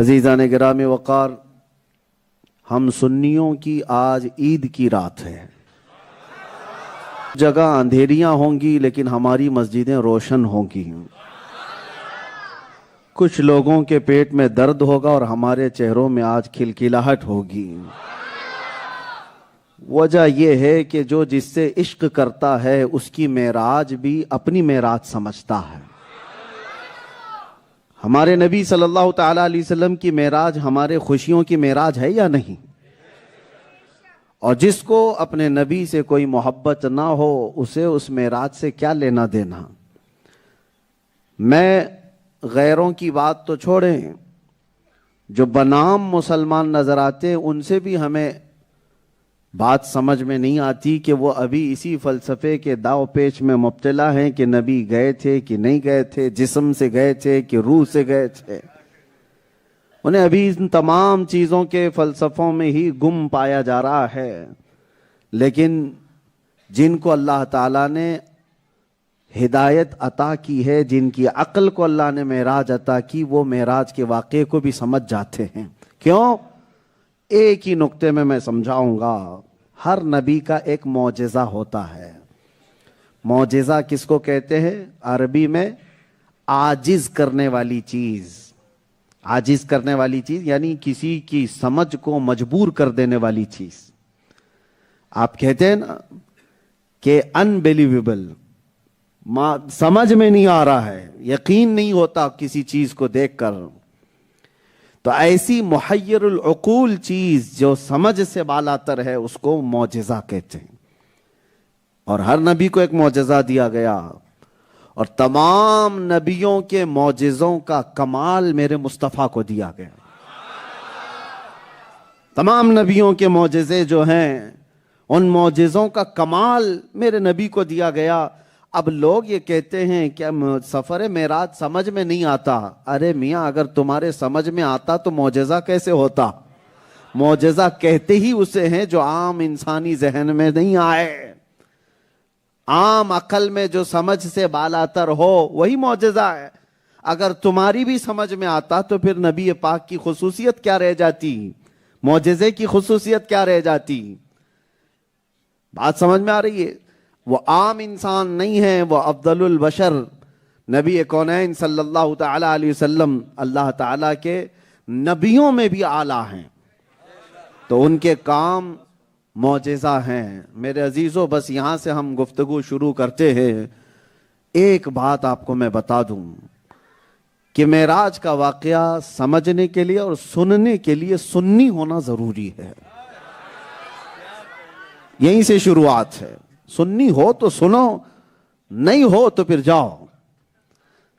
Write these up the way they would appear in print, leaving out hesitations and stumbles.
عزیزان گرامی وقار، ہم سنیوں کی آج عید کی رات ہے۔ جگہ اندھیریاں ہوں گی لیکن ہماری مسجدیں روشن ہوں گی۔ کچھ لوگوں کے پیٹ میں درد ہوگا اور ہمارے چہروں میں آج کھلکھلاہٹ ہوگی۔ وجہ یہ ہے کہ جو جس سے عشق کرتا ہے اس کی معراج بھی اپنی معراج سمجھتا ہے۔ ہمارے نبی صلی اللہ تعالی علیہ وسلم کی معراج ہمارے خوشیوں کی معراج ہے یا نہیں؟ اور جس کو اپنے نبی سے کوئی محبت نہ ہو اسے اس معراج سے کیا لینا دینا؟ میں غیروں کی بات تو چھوڑیں، جو بنام مسلمان نظر آتے ہیں ان سے بھی ہمیں بات سمجھ میں نہیں آتی کہ وہ ابھی اسی فلسفے کے داو پیچ میں مبتلا ہیں کہ نبی گئے تھے کہ نہیں گئے تھے، جسم سے گئے تھے کہ روح سے گئے تھے۔ انہیں ابھی ان تمام چیزوں کے فلسفوں میں ہی گم پایا جا رہا ہے۔ لیکن جن کو اللہ تعالیٰ نے ہدایت عطا کی ہے، جن کی عقل کو اللہ نے معراج عطا کی، وہ معراج کے واقعے کو بھی سمجھ جاتے ہیں۔ کیوں؟ ایک ہی نقطے میں سمجھاؤں گا۔ ہر نبی کا ایک معجزہ ہوتا ہے۔ معجزہ کس کو کہتے ہیں؟ عربی میں عاجز کرنے والی چیز۔ عاجز کرنے والی چیز یعنی کسی کی سمجھ کو مجبور کر دینے والی چیز۔ آپ کہتے ہیں نا کہ انبیلیویبل، سمجھ میں نہیں آ رہا ہے، یقین نہیں ہوتا کسی چیز کو دیکھ کر، تو ایسی محیر العقول چیز جو سمجھ سے بالاتر ہے اس کو معجزہ کہتے ہیں۔ اور ہر نبی کو ایک معجزہ دیا گیا، اور تمام نبیوں کے معجزوں کا کمال میرے مصطفیٰ کو دیا گیا۔ تمام نبیوں کے معجزے جو ہیں ان معجزوں کا کمال میرے نبی کو دیا گیا۔ اب لوگ یہ کہتے ہیں کہ سفر معراج سمجھ میں نہیں آتا۔ ارے میاں، اگر تمہارے سمجھ میں آتا تو معجزہ کیسے ہوتا؟ معجزہ کہتے ہی اسے ہیں جو عام انسانی ذہن میں نہیں آئے، عام عقل میں جو سمجھ سے بالاتر ہو وہی معجزہ ہے۔ اگر تمہاری بھی سمجھ میں آتا تو پھر نبی پاک کی خصوصیت کیا رہ جاتی؟ معجزے کی خصوصیت کیا رہ جاتی؟ بات سمجھ میں آ رہی ہے؟ وہ عام انسان نہیں ہے، وہ افضل البشر نبی کونین صلی اللہ تعالی علیہ وسلم اللہ تعالیٰ کے نبیوں میں بھی اعلیٰ ہیں، تو ان کے کام معجزہ ہیں۔ میرے عزیزو، بس یہاں سے ہم گفتگو شروع کرتے ہیں۔ ایک بات آپ کو میں بتا دوں کہ معراج کا واقعہ سمجھنے کے لیے اور سننے کے لیے سنی ہونا ضروری ہے۔ یہیں سے شروعات ہے۔ سنی ہو تو سنو، نہیں ہو تو پھر جاؤ۔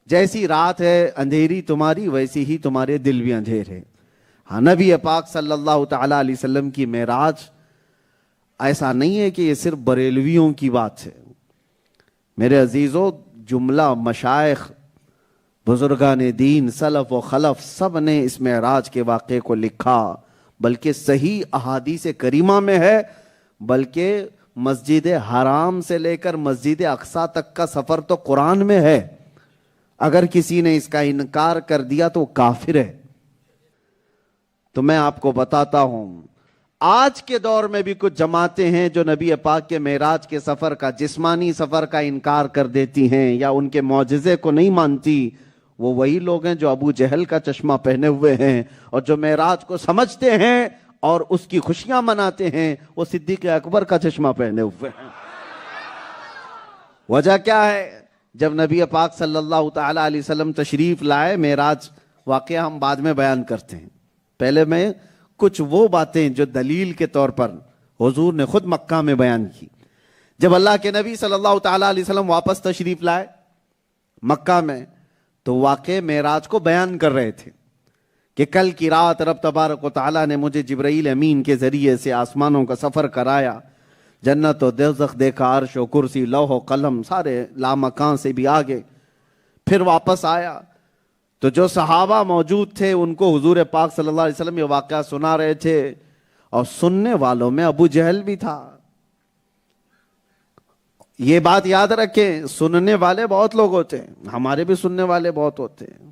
جیسی رات ہے اندھیری تمہاری، ویسی ہی تمہارے دل بھی اندھیرے۔ ہاں، نبی پاک صلی اللہ تعالی علیہ وسلم کی معراج ایسا نہیں ہے کہ یہ صرف بریلویوں کی بات ہے۔ میرے عزیزو، جملہ مشائخ، بزرگان دین، سلف و خلف، سب نے اس معراج کے واقعے کو لکھا، بلکہ صحیح احادیث کریمہ میں ہے، بلکہ مسجد حرام سے لے کر مسجد اقصیٰ تک کا سفر تو قرآن میں ہے۔ اگر کسی نے اس کا انکار کر دیا تو وہ کافر ہے۔ تو میں آپ کو بتاتا ہوں، آج کے دور میں بھی کچھ جماعتیں ہیں جو نبی پاک کے معراج کے سفر کا، جسمانی سفر کا انکار کر دیتی ہیں یا ان کے معجزے کو نہیں مانتی۔ وہ وہی لوگ ہیں جو ابو جہل کا چشمہ پہنے ہوئے ہیں، اور جو معراج کو سمجھتے ہیں اور اس کی خوشیاں مناتے ہیں وہ صدیق اکبر کا چشمہ پہنے ہوئے ہیں۔ وجہ کیا ہے؟ جب نبی پاک صلی اللہ تعالی علیہ وسلم تشریف لائے، معراج واقعہ ہم بعد میں بیان کرتے ہیں، پہلے میں کچھ وہ باتیں جو دلیل کے طور پر حضور نے خود مکہ میں بیان کی۔ جب اللہ کے نبی صلی اللہ تعالی علیہ وسلم واپس تشریف لائے مکہ میں، تو واقع معراج کو بیان کر رہے تھے کہ کل کی رات رب تبارک و تعالیٰ نے مجھے جبرائیل امین کے ذریعے سے آسمانوں کا سفر کرایا، جنت و دوزخ دیکھا، عرش و کرسی، لوح و قلم، سارے لامکان سے بھی آگے۔ پھر واپس آیا تو جو صحابہ موجود تھے ان کو حضور پاک صلی اللہ علیہ وسلم یہ واقعہ سنا رہے تھے، اور سننے والوں میں ابو جہل بھی تھا۔ یہ بات یاد رکھیں، سننے والے بہت لوگ ہوتے ہیں، ہمارے بھی سننے والے بہت ہوتے ہیں۔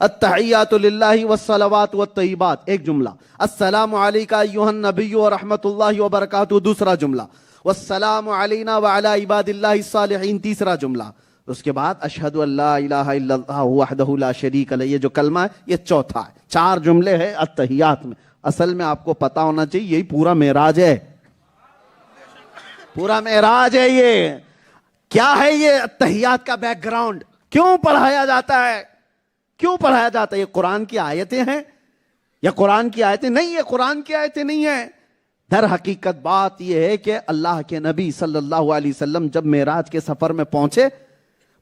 التحیات للہ والصلوات والطیبات ایک جملہ، السلام علیکا ایھا النبی ورحمۃ اللہ وبرکاتہ دوسرا جملہ، والسلام علینا وعلی عباد اللہ الصالحین تیسرا جملہ، اس کے بعد اشہد ان لا الہ الا اللہ وحدہ لا شریک لہ، یہ جو کلمہ ہے یہ چوتھا ہے۔ 4 جملے ہیں التحیات میں۔ اصل میں آپ کو پتا ہونا چاہیے یہی پورا معراج ہے، پورا معراج ہے۔ یہ کیا ہے؟ یہ التحیات کا بیک گراؤنڈ کیوں پڑھایا جاتا ہے؟ کیوں پڑھایا جاتا ہے؟ یہ قرآن کی آیتیں ہیں یا قرآن کی آیتیں نہیں؟ یہ قرآن کی آیتیں نہیں ہیں۔ در حقیقت بات یہ ہے کہ اللہ کے نبی صلی اللہ علیہ وسلم جب معراج کے سفر میں پہنچے،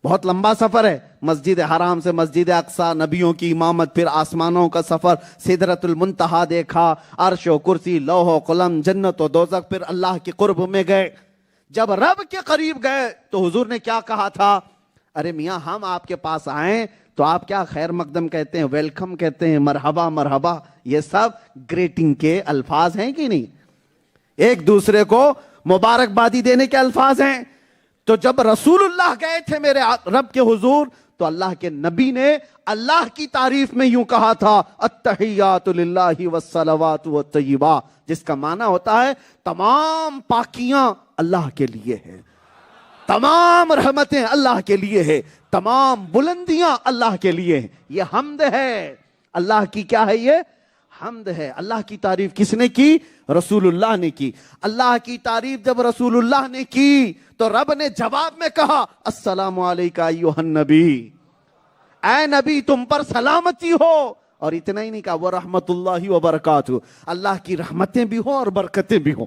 بہت لمبا سفر ہے، مسجد حرام سے مسجد اقصی، نبیوں کی امامت، پھر آسمانوں کا سفر، سدرۃ المنتہا دیکھا، عرش و کرسی، لوح و قلم، جنت و دوزخ، پھر اللہ کے قرب میں گئے۔ جب رب کے قریب گئے تو حضور نے کیا کہا تھا؟ ارے میاں ہم آپ کے پاس آئیں تو آپ کیا خیر مقدم کہتے ہیں، ویلکم کہتے ہیں، مرحبا مرحبا، یہ سب گریٹنگ کے الفاظ ہیں کہ نہیں؟ ایک دوسرے کو مبارکبادی دینے کے الفاظ ہیں۔ تو جب رسول اللہ گئے تھے میرے رب کے حضور تو اللہ کے نبی نے اللہ کی تعریف میں یوں کہا تھا، التحیات للہ والصلوات والطیبات، جس کا معنی ہوتا ہے تمام پاکیاں اللہ کے لیے ہیں، تمام رحمتیں اللہ کے لیے ہیں، تمام بلندیاں اللہ کے لیے ہیں۔ یہ حمد ہے اللہ کی، کیا ہے یہ؟ حمد ہے۔ اللہ کی تعریف کس نے کی؟ رسول اللہ نے کی۔ اللہ کی تعریف جب رسول اللہ نے کی تو رب نے جواب میں کہا، السلام علیکا ایھا النبی، اے نبی تم پر سلامتی ہو۔ اور اتنا ہی نہیں کہا ورحمۃ اللہ وبرکاتہ، اللہ کی رحمتیں بھی ہوں اور برکتیں بھی ہوں۔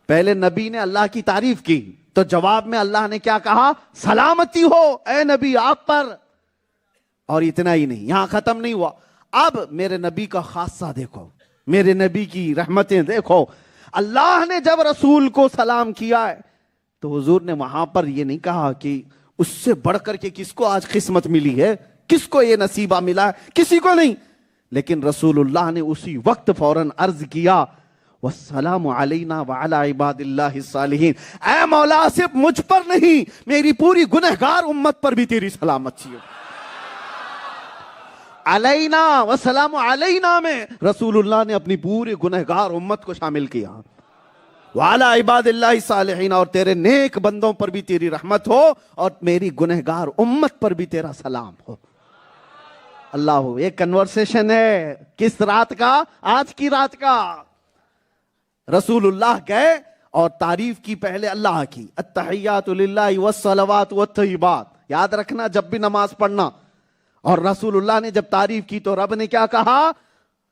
پہلے نبی نے اللہ کی تعریف کی تو جواب میں اللہ نے کیا کہا؟ سلامتی ہو اے نبی آپ پر۔ اور اتنا ہی نہیں، یہاں ختم نہیں ہوا، اب میرے نبی کا خاصہ دیکھو، میرے نبی کی رحمتیں دیکھو۔ اللہ نے جب رسول کو سلام کیا ہے تو حضور نے وہاں پر یہ نہیں کہا کہ اس سے بڑھ کر کے کس کو آج قسمت ملی ہے، کس کو یہ نصیبہ ملا ہے، کسی کو نہیں، لیکن رسول اللہ نے اسی وقت فوراً عرض کیا، والسلام علینا وعلی عباد اللہ الصالحین، اے مولا صرف مجھ پر نہیں میری پوری گنہگار امت پر بھی تیری سلامتی ہو۔ علینا والسلام علینا میں رسول اللہ نے اپنی پوری گنہگار امت کو شامل کیا، وعلی عباد اللہ الصالحین، اور تیرے نیک بندوں پر بھی تیری رحمت ہو اور میری گنہگار امت پر بھی تیرا سلام ہو۔ اللہ، ایک کنورسیشن ہے کس رات کا؟ آج کی رات کا۔ رسول اللہ گئے اور تعریف کی پہلے اللہ کی، التحیات للہ والصلوات والطیبات، یاد رکھنا جب بھی نماز پڑھنا۔ اور رسول اللہ نے جب تعریف کی تو رب نے کیا کہا؟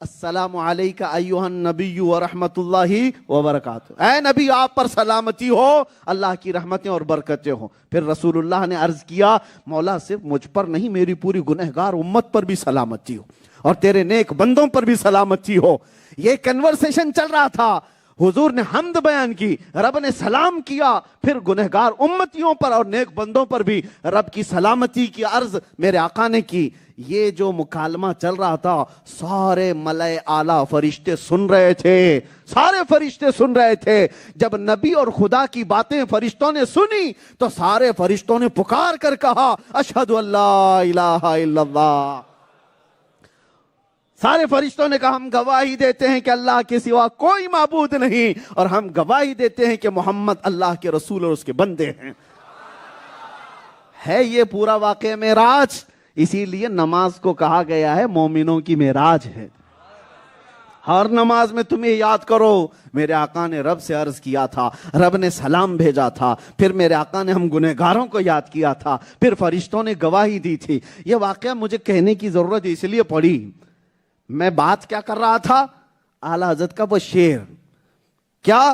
السلام علیکہ ایھا النبی ورحمۃ اللہ وبرکاتہ، اے نبی آپ پر سلامتی ہو، اللہ کی رحمتیں اور برکتیں ہوں۔ پھر رسول اللہ نے عرض کیا، مولا صرف مجھ پر نہیں میری پوری گنہگار امت پر بھی سلامتی ہو اور تیرے نیک بندوں پر بھی سلامتی ہو۔ یہ کنورسیشن چل رہا تھا، حضور نے حمد بیان کی، رب نے سلام کیا، پھر گنہگار امتیوں پر اور نیک بندوں پر بھی رب کی سلامتی کی عرض میرے آقا نے کی۔ یہ جو مکالمہ چل رہا تھا سارے ملائے اعلیٰ فرشتے سن رہے تھے، سارے فرشتے سن رہے تھے۔ جب نبی اور خدا کی باتیں فرشتوں نے سنی تو سارے فرشتوں نے پکار کر کہا، اشہد ان لا الہ الا اللہ۔ سارے فرشتوں نے کہا، ہم گواہی دیتے ہیں کہ اللہ کے سوا کوئی معبود نہیں، اور ہم گواہی دیتے ہیں کہ محمد اللہ کے رسول اور اس کے بندے ہیں۔ ہے یہ پورا واقعہ معراج، اسی لیے نماز کو کہا گیا ہے مومنوں کی معراج ہے۔ ہر نماز میں تم یہ یاد کرو، میرے آقا نے رب سے عرض کیا تھا، رب نے سلام بھیجا تھا، پھر میرے آقا نے ہم گنہگاروں کو یاد کیا تھا، پھر فرشتوں نے گواہی دی تھی۔ یہ واقعہ مجھے کہنے کی ضرورت اس لیے پڑی، میں بات کیا کر رہا تھا؟ اعلیٰ حضرت کا وہ شعر، کیا؟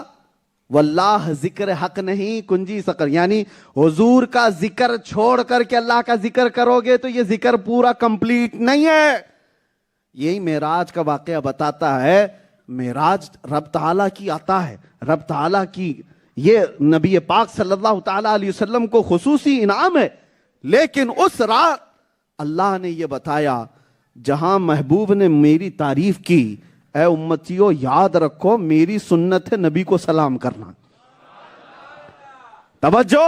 واللہ ذکر حق نہیں کنجی سقر، یعنی حضور کا ذکر چھوڑ کر کے اللہ کا ذکر کرو گے تو یہ ذکر پورا کمپلیٹ نہیں ہے۔ یہی معراج کا واقعہ بتاتا ہے۔ معراج رب تعالیٰ کی عطا ہے، رب تعالیٰ کی، یہ نبی پاک صلی اللہ تعالیٰ علیہ وسلم کو خصوصی انعام ہے۔ لیکن اس رات اللہ نے یہ بتایا، جہاں محبوب نے میری تعریف کی، اے امتیوں یاد رکھو میری سنت ہے نبی کو سلام کرنا۔ توجہ،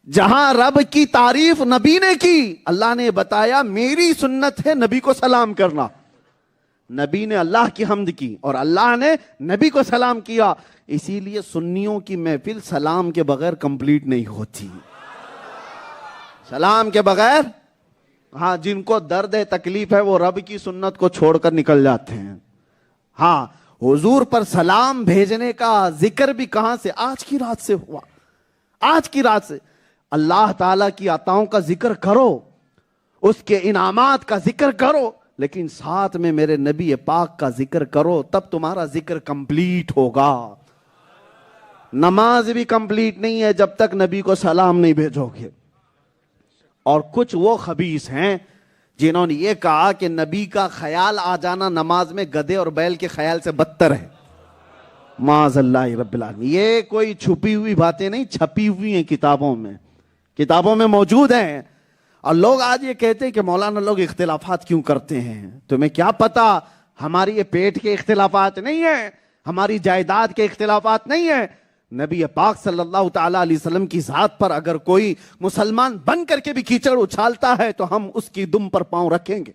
جہاں رب کی تعریف نبی نے کی، اللہ نے بتایا میری سنت ہے نبی کو سلام کرنا. نبی نے اللہ کی حمد کی اور اللہ نے نبی کو سلام کیا. اسی لیے سنیوں کی محفل سلام کے بغیر کمپلیٹ نہیں ہوتی. سلام کے بغیر، ہاں جن کو درد ہے تکلیف ہے وہ رب کی سنت کو چھوڑ کر نکل جاتے ہیں. ہاں حضور پر سلام بھیجنے کا ذکر بھی کہاں سے؟ آج کی رات سے ہوا. آج کی رات سے اللہ تعالیٰ کی عطاؤں کا ذکر کرو، اس کے انعامات کا ذکر کرو، لیکن ساتھ میں میرے نبی پاک کا ذکر کرو، تب تمہارا ذکر کمپلیٹ ہوگا. نماز بھی کمپلیٹ نہیں ہے جب تک نبی کو سلام نہیں بھیجو گے. اور کچھ وہ خبیث ہیں جنہوں نے یہ کہا کہ نبی کا خیال آ جانا نماز میں گدھے اور بیل کے خیال سے بدتر ہے. معاذ اللہ رب العالمین. یہ کوئی چھپی ہوئی باتیں نہیں، چھپی ہوئی ہیں کتابوں میں موجود ہیں. اور لوگ آج یہ کہتے ہیں کہ مولانا لوگ اختلافات کیوں کرتے ہیں؟ تمہیں کیا پتا ہماری یہ پیٹ کے اختلافات نہیں ہیں، ہماری جائیداد کے اختلافات نہیں ہیں. نبی پاک صلی اللہ تعالیٰ علیہ وسلم کی ذات پر اگر کوئی مسلمان بن کر کے بھی کیچڑ اچھالتا ہے تو ہم اس کی دم پر پاؤں رکھیں گے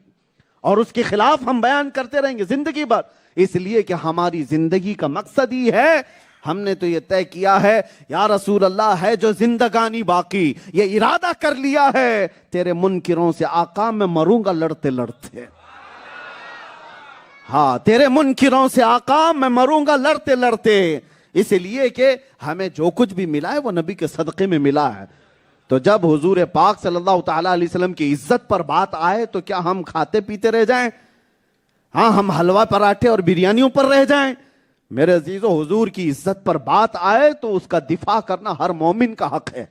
اور اس کے خلاف ہم بیان کرتے رہیں گے زندگی بھر. اس لیے کہ ہماری زندگی کا مقصد ہی ہے، ہم نے تو یہ طے کیا ہے یا رسول اللہ ہے جو زندگانی باقی، یہ ارادہ کر لیا ہے تیرے منکروں سے آقا میں مروں گا لڑتے لڑتے. ہاں تیرے منکروں سے آقا میں مروں گا لڑتے لڑتے. اس لیے کہ ہمیں جو کچھ بھی ملا ہے وہ نبی کے صدقے میں ملا ہے. تو جب حضور پاک صلی اللہ تعالیٰ علیہ وسلم کی عزت پر بات آئے تو کیا ہم کھاتے پیتے رہ جائیں؟ ہاں ہم حلوہ پراٹھے اور بریانیوں پر رہ جائیں؟ میرے عزیزو حضور کی عزت پر بات آئے تو اس کا دفاع کرنا ہر مومن کا حق ہے.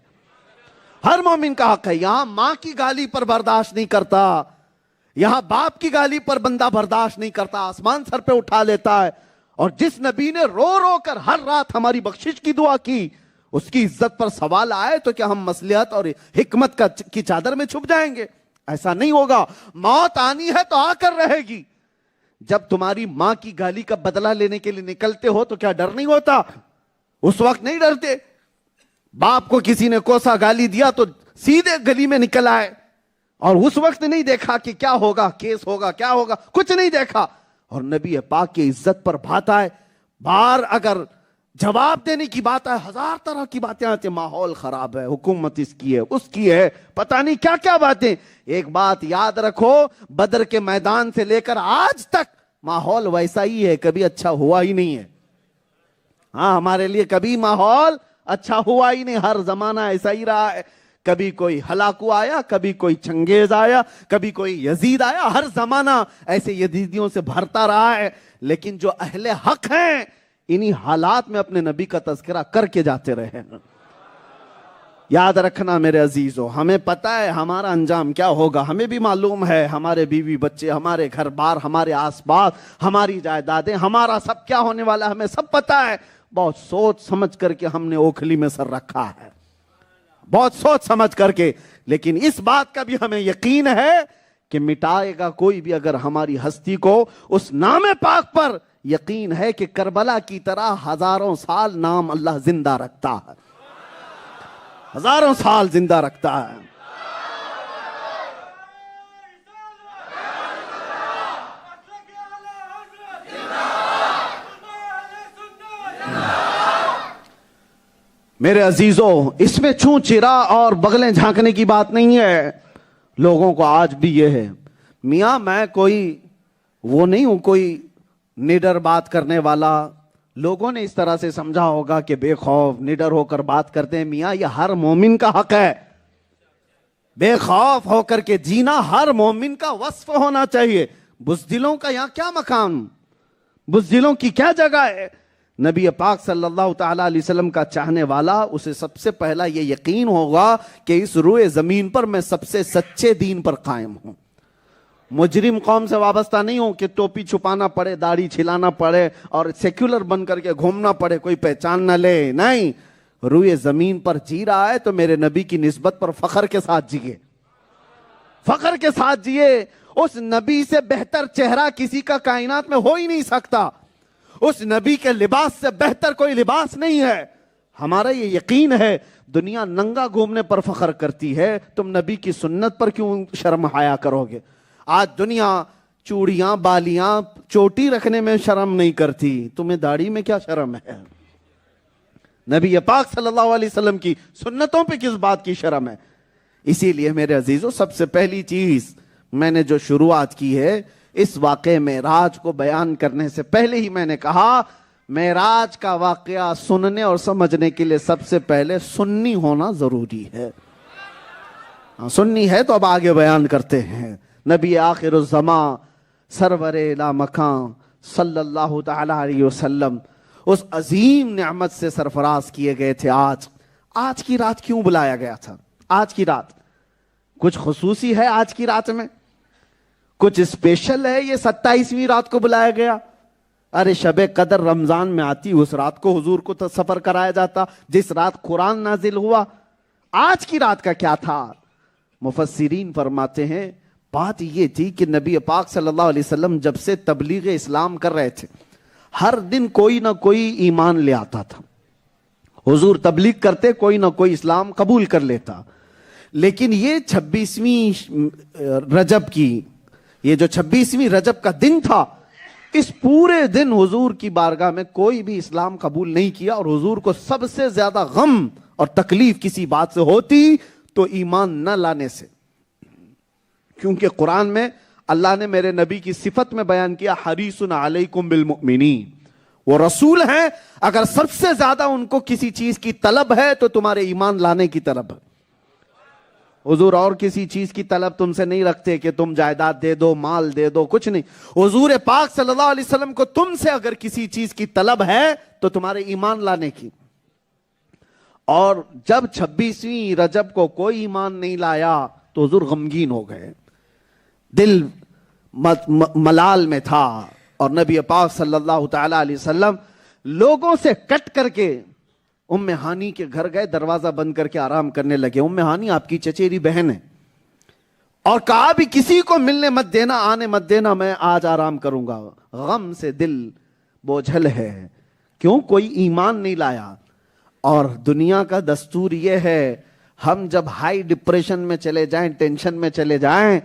ہر مومن کا حق ہے. یہاں ماں کی گالی پر برداشت نہیں کرتا، یہاں باپ کی گالی پر بندہ برداشت نہیں کرتا، آسمان سر پہ اٹھا لیتا ہے. اور جس نبی نے رو رو کر ہر رات ہماری بخشش کی دعا کی، اس کی عزت پر سوال آئے تو کیا ہم مصلحت اور حکمت کی چادر میں چھپ جائیں گے؟ ایسا نہیں ہوگا. موت آنی ہے تو آ کر رہے گی. جب تمہاری ماں کی گالی کا بدلہ لینے کے لیے نکلتے ہو تو کیا ڈر نہیں ہوتا؟ اس وقت نہیں ڈرتے. باپ کو کسی نے کوسا گالی دیا تو سیدھے گلی میں نکل آئے اور اس وقت نہیں دیکھا کہ کیا ہوگا، کیس ہوگا، کیا ہوگا، کچھ نہیں دیکھا. اور نبی پاک کی عزت پر بات آئے، بار اگر جواب دینے کی بات آئے، ہزار طرح کی باتیں آتی ہیں. ماحول خراب ہے، حکومت اس کی ہے، اس کی ہے، پتہ نہیں کیا کیا باتیں. ایک بات یاد رکھو، بدر کے میدان سے لے کر آج تک ماحول ویسا ہی ہے، کبھی اچھا ہوا ہی نہیں ہے. ہاں ہمارے لیے کبھی ماحول اچھا ہوا ہی نہیں، ہر زمانہ ایسا ہی رہا ہے. کبھی کوئی ہلاکو آیا، کبھی کوئی چنگیز آیا، کبھی کوئی یزید آیا. ہر زمانہ ایسے یزیدیوں سے بھرتا رہا ہے. لیکن جو اہل حق ہیں انہی حالات میں اپنے نبی کا تذکرہ کر کے جاتے رہے. یاد رکھنا میرے عزیزو، ہمیں پتہ ہے ہمارا انجام کیا ہوگا. ہمیں بھی معلوم ہے ہمارے بیوی بچے، ہمارے گھر بار، ہمارے آس پاس، ہماری جائیدادیں، ہمارا سب کیا ہونے والا ہمیں سب پتہ ہے. بہت سوچ سمجھ کر کے ہم نے اوکھلی میں سر رکھا ہے، بہت سوچ سمجھ کر کے. لیکن اس بات کا بھی ہمیں یقین ہے کہ مٹائے گا کوئی بھی اگر ہماری ہستی کو اس نام پاک پر یقین ہے کہ کربلا کی طرح ہزاروں سال نام اللہ زندہ رکھتا ہے، ہزاروں سال زندہ رکھتا ہے. میرے عزیزو، اس میں چھو چرا اور بغلیں جھانکنے کی بات نہیں ہے. لوگوں کو آج بھی یہ ہے میاں میں کوئی وہ نہیں ہوں، کوئی نڈر بات کرنے والا. لوگوں نے اس طرح سے سمجھا ہوگا کہ بے خوف نڈر ہو کر بات کرتے ہیں. میاں یہ ہر مومن کا حق ہے، بے خوف ہو کر کے جینا ہر مومن کا وصف ہونا چاہیے. بزدلوں کا یہاں کیا مقام، بزدلوں کی کیا جگہ ہے؟ نبی پاک صلی اللہ تعالیٰ علیہ وسلم کا چاہنے والا، اسے سب سے پہلا یہ یقین ہوگا کہ اس روئے زمین پر میں سب سے سچے دین پر قائم ہوں. مجرم قوم سے وابستہ نہیں ہوں کہ ٹوپی چھپانا پڑے، داڑھی چھلانا پڑے اور سیکولر بن کر کے گھومنا پڑے، کوئی پہچان نہ لے. نہیں، روئے زمین پر جی رہا ہے تو میرے نبی کی نسبت پر فخر کے ساتھ جیے، فخر کے ساتھ جیے. اس نبی سے بہتر چہرہ کسی کا کائنات میں ہو ہی نہیں سکتا. اس نبی کے لباس سے بہتر کوئی لباس نہیں ہے. ہمارا یہ یقین ہے دنیا ننگا گھومنے پر فخر کرتی ہے، تم نبی کی سنت پر کیوں شرم حیا کرو گے؟ آج دنیا چوڑیاں بالیاں چوٹی رکھنے میں شرم نہیں کرتی، تمہیں داڑھی میں کیا شرم ہے؟ نبی پاک صلی اللہ علیہ وسلم کی سنتوں پہ کس بات کی شرم ہے؟ اسی لیے میرے عزیزوں، سب سے پہلی چیز میں نے جو شروعات کی ہے اس واقعے معراج کو بیان کرنے سے پہلے ہی میں نے کہا معراج کا واقعہ سننے اور سمجھنے کے لیے سب سے پہلے سنی ہونا ضروری ہے۔ سنی ہے تو اب آگے بیان کرتے ہیں۔ نبی آخر الزمان سرور لامکان صلی اللہ تعالی علیہ وسلم اس عظیم نعمت سے سرفراز کیے گئے تھے۔ آج کی رات کیوں بلایا گیا تھا؟ آج کی رات کچھ خصوصی ہے، آج کی رات میں کچھ اسپیشل ہے، یہ 27ویں رات کو بلایا گیا؟ ارے شب قدر رمضان میں آتی، اس رات کو حضور کو سفر کرایا جاتا جس رات قرآن نازل ہوا۔ آج کی رات کا کیا تھا؟ مفسرین فرماتے ہیں بات یہ تھی کہ نبی پاک صلی اللہ علیہ وسلم جب سے تبلیغ اسلام کر رہے تھے، ہر دن کوئی نہ کوئی ایمان لے آتا تھا۔ حضور تبلیغ کرتے، کوئی نہ کوئی اسلام قبول کر لیتا۔ لیکن یہ 26ویں رجب کی، یہ جو 26ویں رجب کا دن تھا، اس پورے دن حضور کی بارگاہ میں کوئی بھی اسلام قبول نہیں کیا، اور حضور کو سب سے زیادہ غم اور تکلیف کسی بات سے ہوتی تو ایمان نہ لانے سے، کیونکہ قرآن میں اللہ نے میرے نبی کی صفت میں بیان کیا حریص علیکم بالمؤمنین، وہ رسول ہیں، اگر سب سے زیادہ ان کو کسی چیز کی طلب ہے تو تمہارے ایمان لانے کی طلب ہے۔ حضور اور کسی چیز کی طلب تم سے نہیں رکھتے کہ تم جائیداد دے دو، مال دے دو، کچھ نہیں۔ حضور پاک صلی اللہ علیہ وسلم کو تم سے اگر کسی چیز کی طلب ہے تو تمہارے ایمان لانے کی۔ اور جب 26ویں رجب کو کوئی ایمان نہیں لایا تو حضور غمگین ہو گئے، دل ملال میں تھا، اور نبی پاک صلی اللہ تعالی علیہ وسلم لوگوں سے کٹ کر کے ام ہانی کے گھر گئے، دروازہ بند کر کے آرام کرنے لگے۔ ام ہانی آپ کی چچیری بہن ہے، اور کہا بھی کسی کو ملنے مت دینا، آنے مت دینا، میں آج آرام کروں گا۔ غم سے دل بوجھل ہے، کیوں؟ کوئی ایمان نہیں لایا۔ اور دنیا کا دستور یہ ہے، ہم جب ہائی ڈپریشن میں چلے جائیں، ٹینشن میں چلے جائیں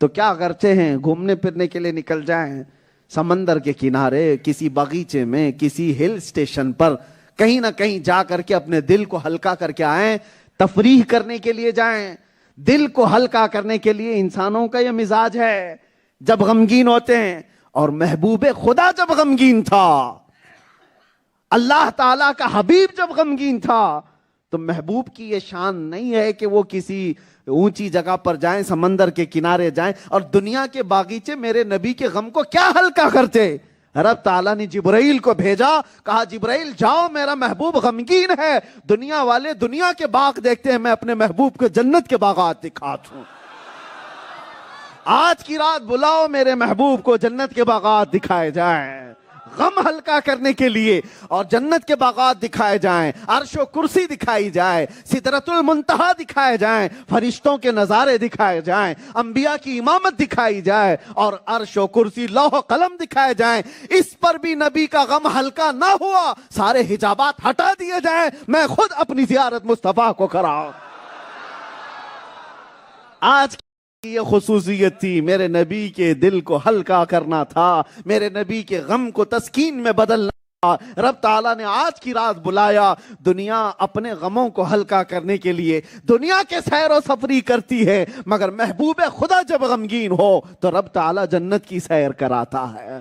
تو کیا کرتے ہیں؟ گھومنے پھرنے کے لیے نکل جائیں، سمندر کے کنارے، کسی باغیچے میں، کسی ہل سٹیشن پر کہیں نہ کہیں جا کر کے اپنے دل کو ہلکا کر کے آئیں، تفریح کرنے کے لیے جائیں۔ دل کو ہلکا کرنے کے لیے انسانوں کا یہ مزاج ہے جب غمگین ہوتے ہیں۔ اور محبوب خدا جب غمگین تھا، اللہ تعالیٰ کا حبیب جب غمگین تھا، تو محبوب کی یہ شان نہیں ہے کہ وہ کسی اونچی جگہ پر جائیں، سمندر کے کنارے جائیں، اور دنیا کے باغیچے میرے نبی کے غم کو کیا ہلکا کرتے؟ رب تعالیٰ نے جبرائیل کو بھیجا، کہا جبرائیل جاؤ، میرا محبوب غمگین ہے، دنیا والے دنیا کے باغ دیکھتے ہیں، میں اپنے محبوب کو جنت کے باغات دکھاتا ہوں۔ آج کی رات بلاؤ میرے محبوب کو، جنت کے باغات دکھائے جائیں، غم ہلکا کرنے کے لیے، اور جنت کے باغات دکھائے جائیں، عرش و کرسی دکھائی جائے، سدرۃ المنتہا دکھائے جائیں، فرشتوں کے نظارے دکھائے جائیں، انبیاء کی امامت دکھائی جائے، اور عرش و کرسی لوح و قلم دکھائے جائیں۔ اس پر بھی نبی کا غم ہلکا نہ ہوا، سارے حجابات ہٹا دیے جائیں، میں خود اپنی زیارت مصطفیٰ کو کراؤں۔ آج یہ خصوصیت تھی، میرے نبی کے دل کو ہلکا کرنا تھا، میرے نبی کے غم کو تسکین میں بدلنا تھا۔ رب تعالیٰ نے آج کی رات بلایا، دنیا اپنے غموں کو ہلکا کرنے کے لیے دنیا کے سیر و سفری کرتی ہے، مگر محبوب خدا جب غمگین ہو تو رب تعالیٰ جنت کی سیر کراتا ہے۔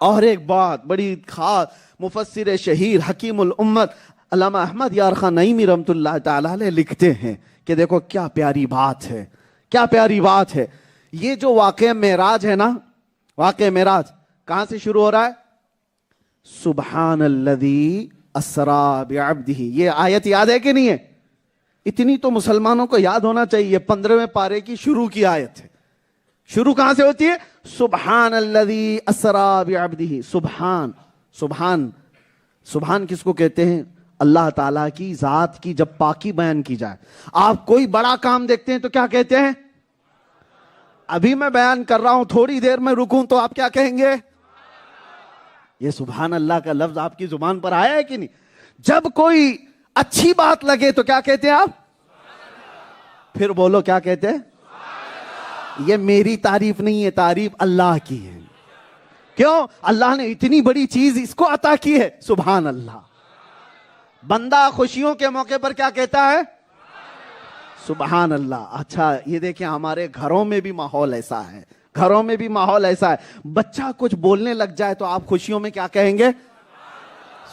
اور ایک بات بڑی خاص، مفسر شہیر حکیم الامت علامہ احمد یار خان نعیمی رحمۃ اللہ تعالی علیہ لکھتے ہیں کہ دیکھو کیا پیاری بات ہے، کیا پیاری بات ہے۔ یہ جو واقعہ معراج ہے نا، واقعہ معراج کہاں سے شروع ہو رہا ہے؟ سبحان الذی اسریٰ بعبدہ، یہ آیت یاد ہے کہ نہیں ہے؟ اتنی تو مسلمانوں کو یاد ہونا چاہیے، 15ویں پارے کی شروع کی آیت ہے۔ شروع کہاں سے ہوتی ہے؟ سبحان الذی اسریٰ بعبدہ۔ سبحان، سبحان، سبحان کس کو کہتے ہیں؟ اللہ تعالیٰ کی ذات کی جب پاکی بیان کی جائے۔ آپ کوئی بڑا کام دیکھتے ہیں تو کیا کہتے ہیں؟ ابھی میں بیان کر رہا ہوں، تھوڑی دیر میں رکوں تو آپ کیا کہیں گے؟ یہ سبحان اللہ کا لفظ آپ کی زبان پر آیا ہے کہ نہیں؟ جب کوئی اچھی بات لگے تو کیا کہتے ہیں آپ؟ پھر بولو کیا کہتے ہیں؟ یہ میری تعریف نہیں ہے، تعریف اللہ کی ہے. کیوں؟ اللہ نے اتنی بڑی چیز اس کو عطا کی ہے. سبحان اللہ. بندہ خوشیوں کے موقع پر کیا کہتا ہے؟ سبحان اللہ. اچھا یہ دیکھیں ہمارے گھروں میں بھی ماحول ایسا ہے، گھروں میں بھی ماحول ایسا ہے. بچہ کچھ بولنے لگ جائے تو آپ خوشیوں میں کیا کہیں گے؟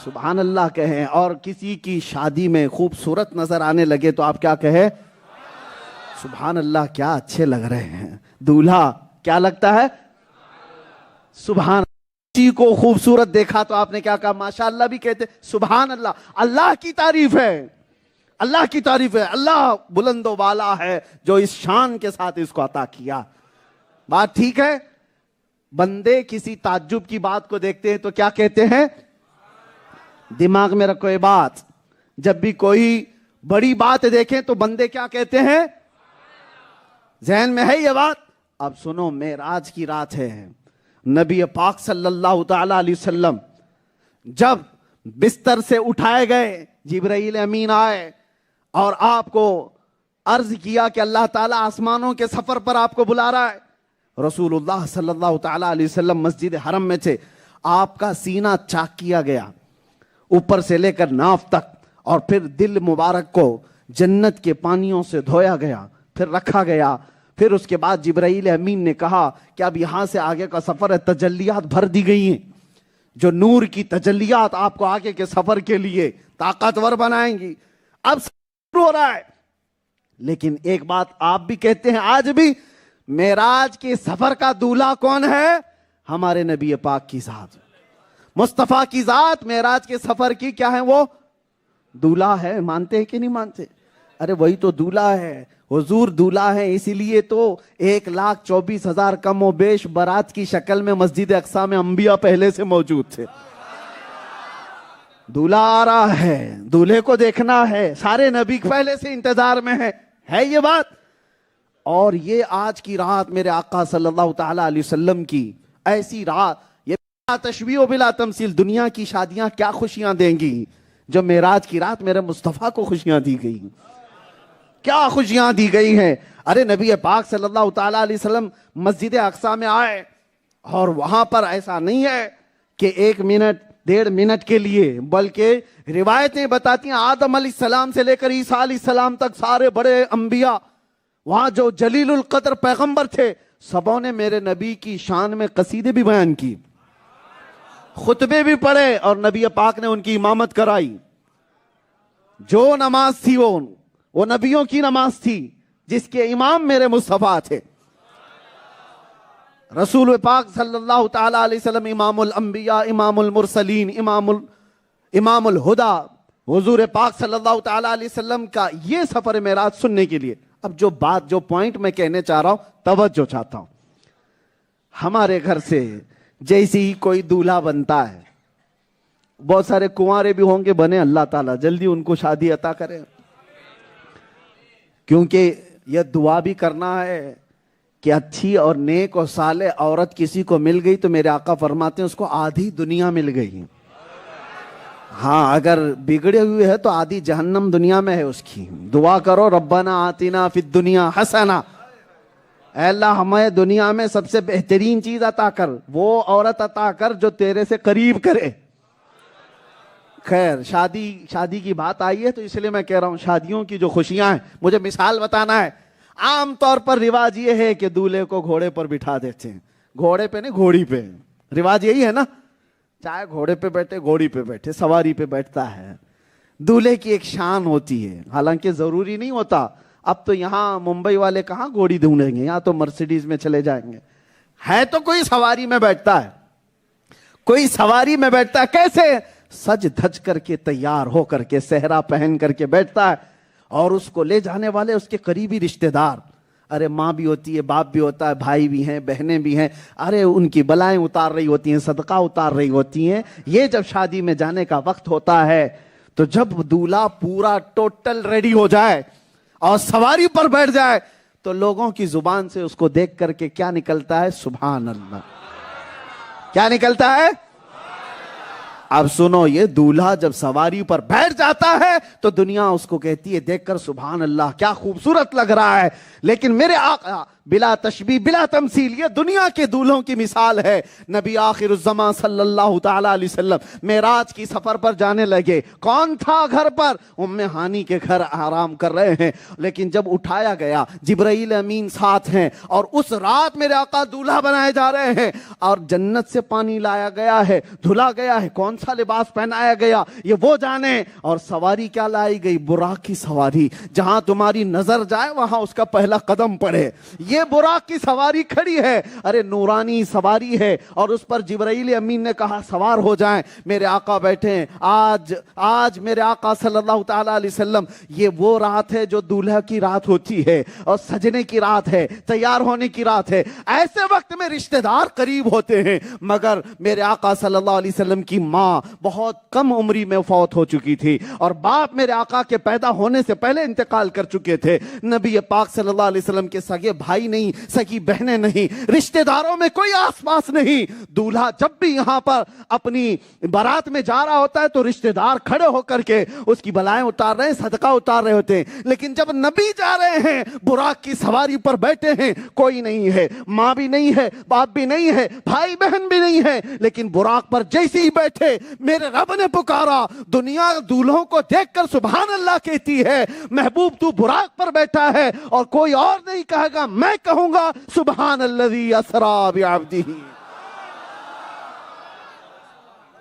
سبحان اللہ کہیں. اور کسی کی شادی میں خوبصورت نظر آنے لگے تو آپ کیا کہیں؟ سبحان اللہ. کیا اچھے لگ رہے ہیں. دولہا کیا لگتا ہے؟ سبحان. کسی کو خوبصورت دیکھا تو آپ نے کیا کہا؟ ماشاءاللہ بھی کہتے. سبحان اللہ. اللہ کی تعریف ہے، اللہ کی تعریف ہے. اللہ بلند و بالا ہے جو اس شان کے ساتھ اس کو عطا کیا. بات ٹھیک ہے؟ بندے کسی تعجب کی بات کو دیکھتے ہیں تو کیا کہتے ہیں؟ دماغ میں رکھو یہ بات. جب بھی کوئی بڑی بات دیکھیں تو بندے کیا کہتے ہیں؟ ذہن میں ہے یہ بات؟ اب سنو، معراج کی رات ہے. نبی پاک صلی اللہ تعالی علیہ وسلم جب بستر سے اٹھائے گئے، جبرائیل امین آئے اور آپ کو عرض کیا کہ اللہ تعالیٰ آسمانوں کے سفر پر آپ کو بلا رہا ہے. رسول اللہ صلی اللہ تعالی علیہ وسلم مسجد حرم میں تھے. آپ کا سینہ چاک کیا گیا اوپر سے لے کر ناف تک، اور پھر دل مبارک کو جنت کے پانیوں سے دھویا گیا، پھر رکھا گیا. پھر اس کے بعد جبرائیل امین نے کہا کہ اب یہاں سے آگے کا سفر ہے. تجلیات بھر دی گئی ہیں، جو نور کی تجلیات آپ کو آگے کے سفر کے لیے طاقتور بنائیں گی. اب سفر ہو رہا ہے. لیکن ایک بات آپ بھی کہتے ہیں آج بھی، معراج کے سفر کا دولہا کون ہے؟ ہمارے نبی پاک کی ذات، مصطفیٰ کی ذات معراج کے سفر کی کیا ہے؟ وہ دولہا ہے. مانتے ہیں کہ نہیں مانتے؟ ارے وہی تو دولہا ہے، حضور دولہا ہے. اسی لیے تو 1,24,000 کم و بیش بارات کی شکل میں مسجد اقصی میں انبیاء پہلے سے موجود تھے. دولہا آ رہا ہے، دولہے کو دیکھنا ہے. سارے نبی پہلے سے انتظار میں ہے یہ بات. اور یہ آج کی رات میرے آقا صلی اللہ تعالی علیہ وسلم کی ایسی رات، یہ بلا تشبیہ و بلا تمثیل. دنیا کی شادیاں کیا خوشیاں دیں گی جو معراج کی رات میرے مصطفیٰ کو خوشیاں دی گئی. کیا خوشیاں دی گئی ہیں. ارے نبی پاک صلی اللہ تعالی علیہ وسلم مسجد اقصی میں آئے، اور وہاں پر ایسا نہیں ہے کہ 1 منٹ 1.5 منٹ کے لیے، بلکہ روایتیں بتاتی ہیں آدم علیہ السلام سے لے کر عیسیٰ علیہ السلام تک سارے بڑے انبیاء، وہاں جو جلیل القدر پیغمبر تھے، سبوں نے میرے نبی کی شان میں قصیدے بھی بیان کی، خطبے بھی پڑھے، اور نبی پاک نے ان کی امامت کرائی. جو نماز تھی وہ نبیوں کی نماز تھی، جس کے امام میرے مصطفیٰ تھے. رسول پاک صلی اللہ تعالی علیہ وسلم امام الانبیاء، امام المرسلین، امام الہدا. حضور پاک صلی اللہ تعالی علیہ وسلم کا یہ سفر معراج سننے کے لیے. اب جو پوائنٹ میں کہنے چاہ رہا ہوں، توجہ چاہتا ہوں. ہمارے گھر سے جیسے ہی کوئی دولہا بنتا ہے، بہت سارے کنوارے بھی ہوں گے بنے، اللہ تعالیٰ جلدی ان کو شادی عطا کرے. کیونکہ یہ دعا بھی کرنا ہے کہ اچھی اور نیک اور صالح عورت کسی کو مل گئی تو میرے آقا فرماتے ہیں اس کو آدھی دنیا مل گئی. ہاں اگر بگڑے ہوئے ہے تو آدھی جہنم دنیا میں ہے اس کی. دعا کرو ربنا آتنا فی الدنیا حسنہ، اے اللہ ہمیں دنیا میں سب سے بہترین چیز عطا کر، وہ عورت عطا کر جو تیرے سے قریب کرے. خیر شادی کی بات آئی ہے تو اس لیے میں کہہ رہا ہوں شادیوں کی جو خوشیاں ہیں، مجھے مثال بتانا ہے. عام طور پر رواج یہ ہے کہ دولہے کو گھوڑے پر بٹھا دیتے ہیں. گھوڑے پہ نہیں، گھوڑی پہ. رواج یہی ہے نا، چاہے گھوڑے پہ بیٹھے، گھوڑی پہ بیٹھے، سواری پہ بیٹھتا ہے. دولہے کی ایک شان ہوتی ہے، حالانکہ ضروری نہیں ہوتا. اب تو یہاں ممبئی والے کہاں گھوڑی ڈھونڈیں گے، یہاں تو مرسیڈیز میں چلے جائیں گے. ہے تو کوئی سواری میں بیٹھتا ہے، کوئی سواری میں بیٹھتا ہے. کیسے؟ سج دھج کر کے، تیار ہو کر کے، صحرا پہن کر کے بیٹھتا ہے. اور اس کو لے جانے والے اس کے قریبی رشتہ دار، ارے ماں بھی ہوتی ہے، باپ بھی ہوتا ہے، بھائی بھی ہیں، بہنیں بھی ہیں. ارے ان کی بلائیں اتار رہی ہوتی ہیں، صدقہ اتار رہی ہوتی ہیں. یہ جب شادی میں جانے کا وقت ہوتا ہے تو جب دولہا پورا ٹوٹل ریڈی ہو جائے اور سواری پر بیٹھ جائے تو لوگوں کی زبان سے اس کو دیکھ کر کے کیا نکلتا ہے؟ سبحان اللہ. کیا نکلتا ہے؟ اب سنو، یہ دولہا جب سواری پر بیٹھ جاتا ہے تو دنیا اس کو کہتی ہے دیکھ کر سبحان اللہ کیا خوبصورت لگ رہا ہے، لیکن میرے آقا بلا تشبیہ بلا تمثیل یہ دنیا کے دولہوں کی مثال ہے۔ نبی آخر الزمان صلی اللہ تعالی علیہ وسلم معراج کی سفر پر جانے لگے، کون تھا گھر پر؟ ام ہانی کے گھر آرام کر رہے ہیں، لیکن جب اٹھایا گیا جبرائیل امین ساتھ ہیں، اور اس رات میرے آقا دولہا بنائے جا رہے ہیں، اور جنت سے پانی لایا گیا ہے، دھلا گیا ہے، کون سا لباس پہنایا گیا یہ وہ جانے، اور سواری کیا لائی گئی؟ براق کی سواری، جہاں تمہاری نظر جائے وہاں اس کا پہلا قدم پڑے۔ یہ براق کی سواری کھڑی ہے، ارے نورانی سواری ہے، اور اس پر جبرائیل امین نے کہا سوار ہو جائیں۔ میرے آقا بیٹھے ہیں، آج میرے آقا صلی اللہ تعالی علیہ وسلم، یہ وہ رات ہے جو دولہا کی رات ہوتی ہے اور سجنے کی رات ہے، تیار ہونے کی رات ہے۔ ایسے وقت میں رشتہ دار قریب ہوتے ہیں، مگر میرے آقا صلی اللہ علیہ وسلم کی ماں بہت کم عمری میں فوت ہو چکی تھی، اور باپ میرے آقا کے پیدا ہونے سے پہلے انتقال کر چکے تھے۔ نبی پاک صلی اللہ علیہ وسلم کے سگے بھائی نہیں، سگی بہنیں نہیں، رشتہ داروں میں کوئی آس پاس نہیں۔ دولہا جب بھی یہاں پر اپنی بارات میں جا رہا ہوتا ہے تو رشتہ دار کھڑے ہو کر کے اس کی بلائیں اتار رہے ہیں، صدقہ اتار رہے ہوتے ہیں، لیکن جب نبی جا رہے ہیں براق کی سواری پر بیٹھے ہیں، کوئی نہیں ہے، ماں بھی نہیں ہے، باپ بھی نہیں ہے، بھائی بہن بھی نہیں ہے، لیکن براق پر جیسے ہی بیٹھے میرے رب نے پکارا۔ دنیا دولہوں کو دیکھ کر سبحان اللہ کہتی ہے، محبوب تو براق پر بیٹھا ہے، اور کوئی اور نہیں کہے گا، میں کہوں گا سبحان الذی اسریٰ بعبدہ۔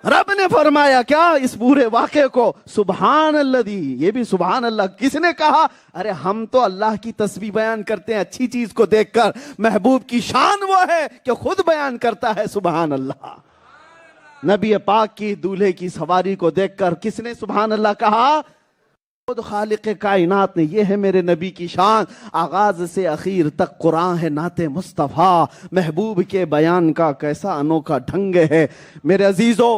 رب نے فرمایا کیا اس پورے واقعے کو؟ سبحان الذی، یہ بھی سبحان اللہ کس نے کہا؟ ارے ہم تو اللہ کی تسبیح بیان کرتے ہیں اچھی چیز کو دیکھ کر، محبوب کی شان وہ ہے کہ خود بیان کرتا ہے سبحان اللہ۔ نبی پاک کی دولہے کی سواری کو دیکھ کر کس نے سبحان اللہ کہا؟ خود خالق کائنات نے۔ یہ ہے میرے نبی کی شان، آغاز سے اخیر تک قرآن ہے نعت مصطفیٰ، محبوب کے بیان کا کیسا انوکھا ڈھنگ ہے۔ میرے عزیزو،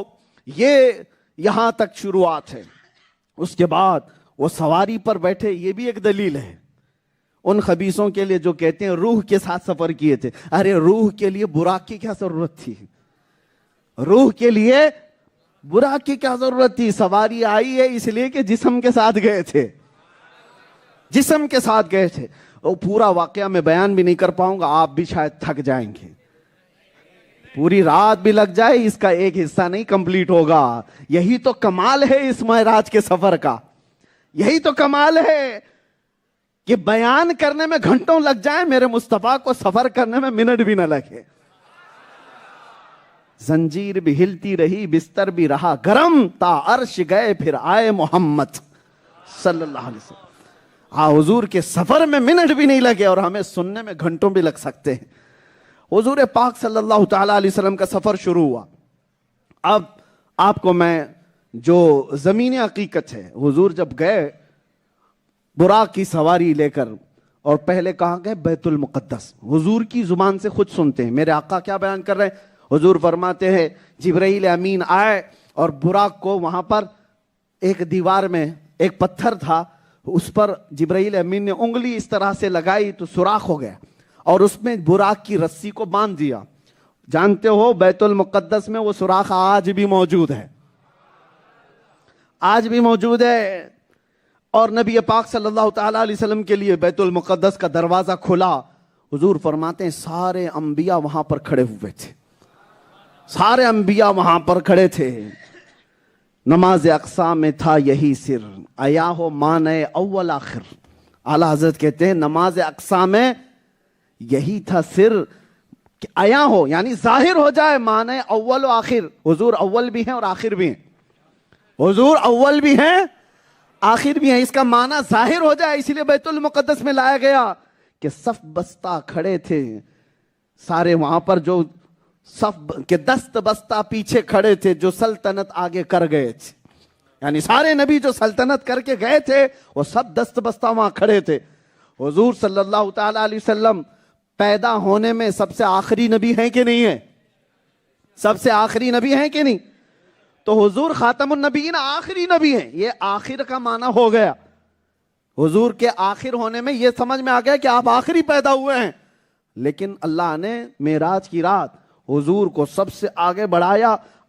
یہ یہاں تک شروعات ہے، اس کے بعد وہ سواری پر بیٹھے، یہ بھی ایک دلیل ہے ان خبیثوں کے لیے جو کہتے ہیں روح کے ساتھ سفر کیے تھے۔ ارے روح کے لیے براق کی کیا ضرورت تھی؟ روح کے لیے براق کی کیا ضرورت تھی؟ سواری آئی ہے اس لیے کہ جسم کے ساتھ گئے تھے، جسم کے ساتھ گئے تھے۔ وہ پورا واقعہ میں بیان بھی نہیں کر پاؤں گا، آپ بھی شاید تھک جائیں گے، پوری رات بھی لگ جائے اس کا ایک حصہ نہیں کمپلیٹ ہوگا۔ یہی تو کمال ہے اس معراج کے سفر کا، یہی تو کمال ہے کہ بیان کرنے میں گھنٹوں لگ جائیں، میرے مصطفیٰ کو سفر کرنے میں منٹ بھی نہ لگے۔ زنجیر بھی ہلتی رہی، بستر بھی رہا گرم، تا عرش گئے پھر آئے محمد صلی اللہ علیہ وسلم۔ حضور کے سفر میں منٹ بھی نہیں لگے، اور ہمیں سننے میں گھنٹوں بھی لگ سکتے ہیں۔ حضور پاک صلی اللہ تعالی علیہ وسلم کا سفر شروع ہوا۔ اب آپ کو میں جو زمینی حقیقت ہے، حضور جب گئے براق کی سواری لے کر، اور پہلے کہاں گئے؟ بیت المقدس۔ حضور کی زبان سے خود سنتے ہیں میرے آقا کیا بیان کر رہے ہیں۔ حضور فرماتے ہیں جبرائیل امین آئے، اور براق کو وہاں پر ایک دیوار میں ایک پتھر تھا، اس پر جبرائیل امین نے انگلی اس طرح سے لگائی تو سوراخ ہو گیا، اور اس میں براق کی رسی کو باندھ دیا۔ جانتے ہو بیت المقدس میں وہ سوراخ آج بھی موجود ہے، آج بھی موجود ہے۔ اور نبی پاک صلی اللہ تعالی علیہ وسلم کے لیے بیت المقدس کا دروازہ کھلا۔ حضور فرماتے ہیں سارے انبیاء وہاں پر کھڑے ہوئے تھے، سارے انبیاء وہاں پر کھڑے تھے۔ نماز اقصیٰ میں تھا یہی سر، آیا ہو معنی اول آخر۔ اعلیٰ حضرت کہتے ہیں نماز اقصیٰ میں یہی تھا سر کہ آیا ہو، یعنی ظاہر ہو جائے معنی اول و آخر۔ حضور اول بھی ہیں اور آخر بھی ہیں، حضور اول بھی ہیں آخر بھی ہیں، اس کا معنی ظاہر ہو جائے، اسی لیے بیت المقدس میں لایا گیا کہ صف بستہ کھڑے تھے سارے وہاں پر، جو صف کے دست بستہ پیچھے کھڑے تھے، جو سلطنت آگے کر گئے تھے، یعنی سارے نبی جو سلطنت کر کے گئے تھے وہ سب دست بستہ وہاں کھڑے تھے۔ حضور صلی اللہ تعالی علیہ وسلم پیدا ہونے میں سب سے آخری نبی ہیں کہ نہیں ہیں؟ سب سے آخری نبی ہیں کہ نہیں؟ تو حضور خاتم النبیین آخری نبی ہیں، یہ آخر کا معنی ہو گیا۔ حضور کے آخر ہونے میں یہ سمجھ میں آ گیا کہ آپ آخری پیدا ہوئے ہیں، لیکن اللہ نے معراج کی رات حضور کو سب سے آگے بڑھایا،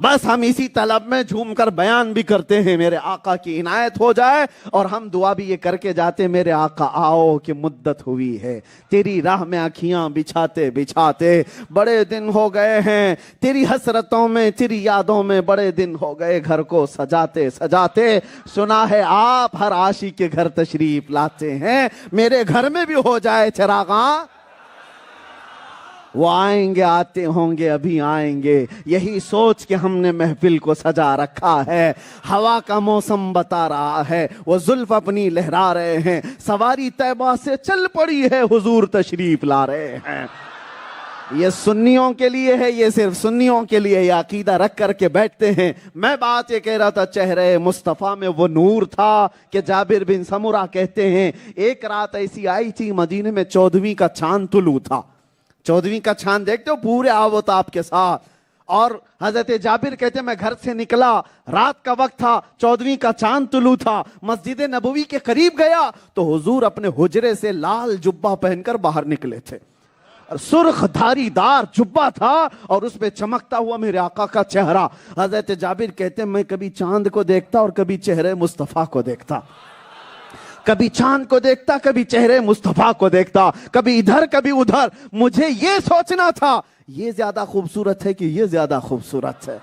بس ہم اسی طلب میں جھوم کر بیان بھی کرتے ہیں میرے آقا کی عنایت ہو جائے، اور ہم دعا بھی یہ کر کے جاتے ہیں میرے آقا آؤ کہ مدت ہوئی ہے تیری راہ میں آنکھیاں بچھاتے بچھاتے، بڑے دن ہو گئے ہیں تیری حسرتوں میں تیری یادوں میں، بڑے دن ہو گئے گھر کو سجاتے سجاتے، سنا ہے آپ ہر عاشق کے گھر تشریف لاتے ہیں، میرے گھر میں بھی ہو جائے چراغاں، وہ آئیں گے آتے ہوں گے ابھی آئیں گے، یہی سوچ کے ہم نے محفل کو سجا رکھا ہے، ہوا کا موسم بتا رہا ہے وہ زلف اپنی لہرا رہے ہیں، سواری طیبہ سے چل پڑی ہے حضور تشریف لا رہے ہیں۔ یہ سنیوں کے لیے ہے، یہ صرف سنیوں کے لیے یہ عقیدہ رکھ کر کے بیٹھتے ہیں۔ میں بات یہ کہہ رہا تھا چہرے مصطفیٰ میں وہ نور تھا کہ جابر بن سمرہ کہتے ہیں ایک رات ایسی آئی تھی مدینے میں 14ویں کا چاند طلوع تھا، 14ویں کا چاند دیکھتے ہو پورے آب و تاب کے ساتھ، اور حضرت جابر کہتے ہیں میں گھر سے نکلا، رات کا وقت تھا، 14ویں کا چاند طلوع تھا، مسجد نبوی کے قریب گیا تو حضور اپنے حجرے سے لال جبہ پہن کر باہر نکلے تھے، سرخ دھاری دار جبہ تھا اور اس پہ چمکتا ہوا میرے آقا کا چہرہ۔ حضرت جابر کہتے ہیں میں کبھی چاند کو دیکھتا اور کبھی چہرے مصطفیٰ کو دیکھتا، کبھی چاند کو دیکھتا کبھی چہرے مصطفیٰ کو دیکھتا، کبھی ادھر کبھی ادھر، مجھے یہ سوچنا تھا یہ زیادہ خوبصورت ہے کہ یہ زیادہ خوبصورت ہے،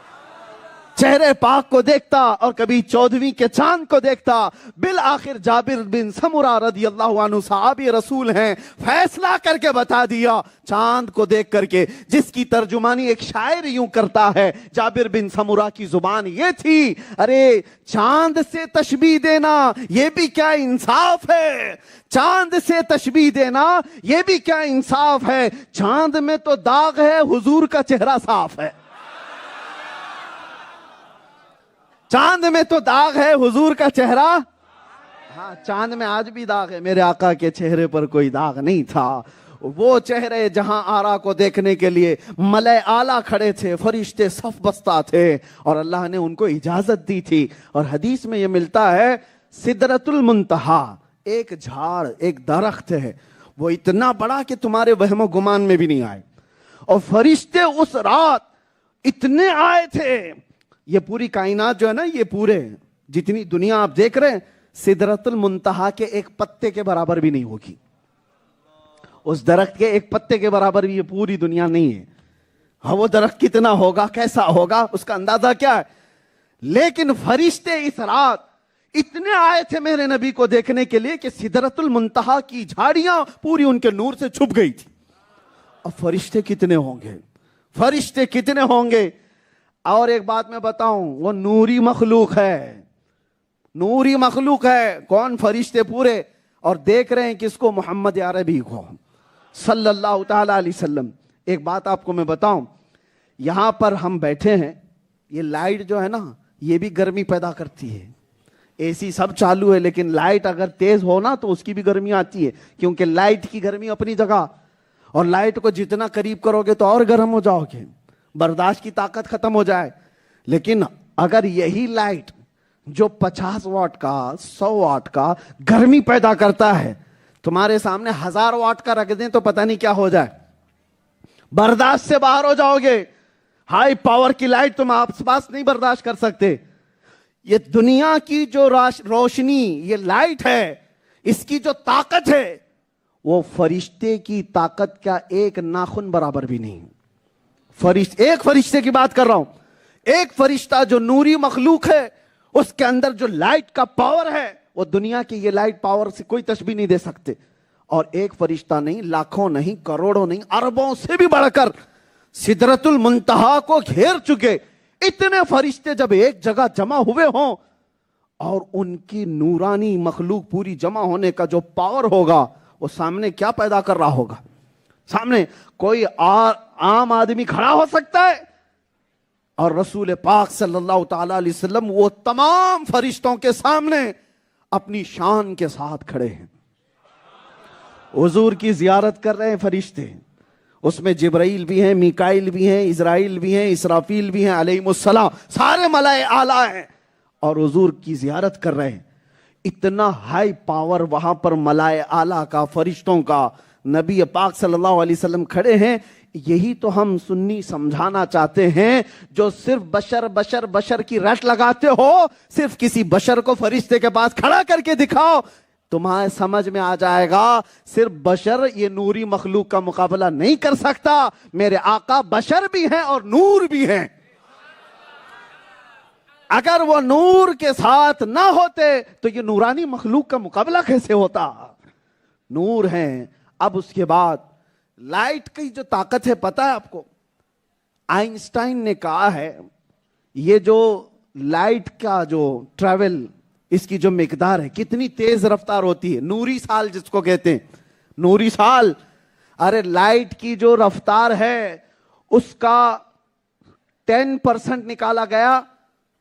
چہرے پاک کو دیکھتا اور کبھی 14ویں کے چاند کو دیکھتا۔ بالآخر جابر بن سمرہ رضی اللہ عنہ صحابی رسول ہیں، فیصلہ کر کے بتا دیا چاند کو دیکھ کر کے، جس کی ترجمانی ایک شاعر یوں کرتا ہے، جابر بن سمرہ کی زبان یہ تھی، ارے چاند سے تشبیہ دینا یہ بھی کیا انصاف ہے، چاند سے تشبیہ دینا یہ بھی کیا انصاف ہے، چاند میں تو داغ ہے حضور کا چہرہ صاف ہے، چاند میں تو داغ ہے حضور کا چہرہ، ہاں چاند میں آج بھی داغ ہے، میرے آقا کے چہرے پر کوئی داغ نہیں تھا۔ وہ چہرے جہاں آرا کو دیکھنے کے لیے ملائے اعلیٰ کھڑے تھے، فرشتے صف بستہ تھے اور اللہ نے ان کو اجازت دی تھی، اور حدیث میں یہ ملتا ہے سدرۃ المنتہا ایک جھاڑ ایک درخت ہے، وہ اتنا بڑا کہ تمہارے وہم و گمان میں بھی نہیں آئے، اور فرشتے اس رات اتنے آئے تھے، یہ پوری کائنات جو ہے نا، یہ پورے جتنی دنیا آپ دیکھ رہے ہیں سدرۃ المنتہا کے ایک پتے کے برابر بھی نہیں ہوگی، اس درخت کے ایک پتے کے برابر بھی یہ پوری دنیا نہیں ہے، ہاں وہ درخت کتنا ہوگا کیسا ہوگا اس کا اندازہ کیا ہے، لیکن فرشتے اس رات اتنے آئے تھے میرے نبی کو دیکھنے کے لیے کہ سدرۃ المنتہا کی جھاڑیاں پوری ان کے نور سے چھپ گئی تھی۔ اب فرشتے کتنے ہوں گے، فرشتے کتنے ہوں گے، اور ایک بات میں بتاؤں وہ نوری مخلوق ہے، نوری مخلوق ہے، کون فرشتے پورے، اور دیکھ رہے ہیں کس کو، محمد عربی کو صلی اللہ تعالی علیہ وسلم۔ ایک بات آپ کو میں بتاؤں، یہاں پر ہم بیٹھے ہیں، یہ لائٹ جو ہے نا یہ بھی گرمی پیدا کرتی ہے، اے سی سب چالو ہے لیکن لائٹ اگر تیز ہو نا تو اس کی بھی گرمی آتی ہے، کیونکہ لائٹ کی گرمی اپنی جگہ، اور لائٹ کو جتنا قریب کرو گے تو اور گرم ہو جاؤ گے، برداشت کی طاقت ختم ہو جائے۔ لیکن اگر یہی لائٹ جو 50 واٹ کا 100 واٹ کا گرمی پیدا کرتا ہے تمہارے سامنے 1000 واٹ کا رکھ دیں تو پتہ نہیں کیا ہو جائے، برداشت سے باہر ہو جاؤ گے، ہائی پاور کی لائٹ تم آپ پاس نہیں برداشت کر سکتے۔ یہ دنیا کی جو روشنی یہ لائٹ ہے، اس کی جو طاقت ہے وہ فرشتے کی طاقت کا ایک ناخن برابر بھی نہیں۔ ایک فرشتے کی بات کر رہا ہوں، ایک فرشتہ جو نوری مخلوق ہے اس کے اندر جو لائٹ کا پاور ہے وہ دنیا کی یہ لائٹ پاور سے کوئی تشبیہ نہیں دے سکتے، اور ایک فرشتہ نہیں، لاکھوں نہیں، کروڑوں نہیں، اربوں سے بھی بڑھ کر سدرۃ المنتہا کو گھیر چکے اتنے فرشتے جب ایک جگہ جمع ہوئے ہوں اور ان کی نورانی مخلوق پوری جمع ہونے کا جو پاور ہوگا وہ سامنے کیا پیدا کر رہا ہوگا، سامنے کوئی عام آدمی کھڑا ہو سکتا ہے، اور رسول پاک صلی اللہ تعالی علیہ وسلم وہ تمام فرشتوں کے سامنے اپنی شان کے ساتھ کھڑے ہیں، حضور کی زیارت کر رہے ہیں فرشتے، اس میں جبرائیل بھی ہیں، میکائیل بھی ہیں، اسرائیل بھی ہیں، اسرافیل بھی ہیں علیہم السلام، سارے ملائے اعلیٰ ہیں اور حضور کی زیارت کر رہے ہیں۔ اتنا ہائی پاور وہاں پر ملائے اعلیٰ کا، فرشتوں کا، نبی پاک صلی اللہ علیہ وسلم کھڑے ہیں، یہی تو ہم سنی سمجھانا چاہتے ہیں، جو صرف بشر بشر بشر کی رٹ لگاتے ہو، صرف کسی بشر کو فرشتے کے پاس کھڑا کر کے دکھاؤ، تمہارے سمجھ میں آ جائے گا صرف بشر یہ نوری مخلوق کا مقابلہ نہیں کر سکتا، میرے آقا بشر بھی ہیں اور نور بھی ہیں۔ اگر وہ نور کے ساتھ نہ ہوتے تو یہ نورانی مخلوق کا مقابلہ کیسے ہوتا؟ نور ہیں۔ اب اس کے بعد لائٹ کی جو طاقت ہے پتہ ہے آپ کو؟ آئنسٹائن نے کہا ہے یہ جو لائٹ کا جو ٹریول، اس کی جو مقدار ہے کتنی تیز رفتار ہوتی ہے، نوری سال جس کو کہتے ہیں، نوری سال۔ ارے لائٹ کی جو رفتار ہے اس کا 10% نکالا گیا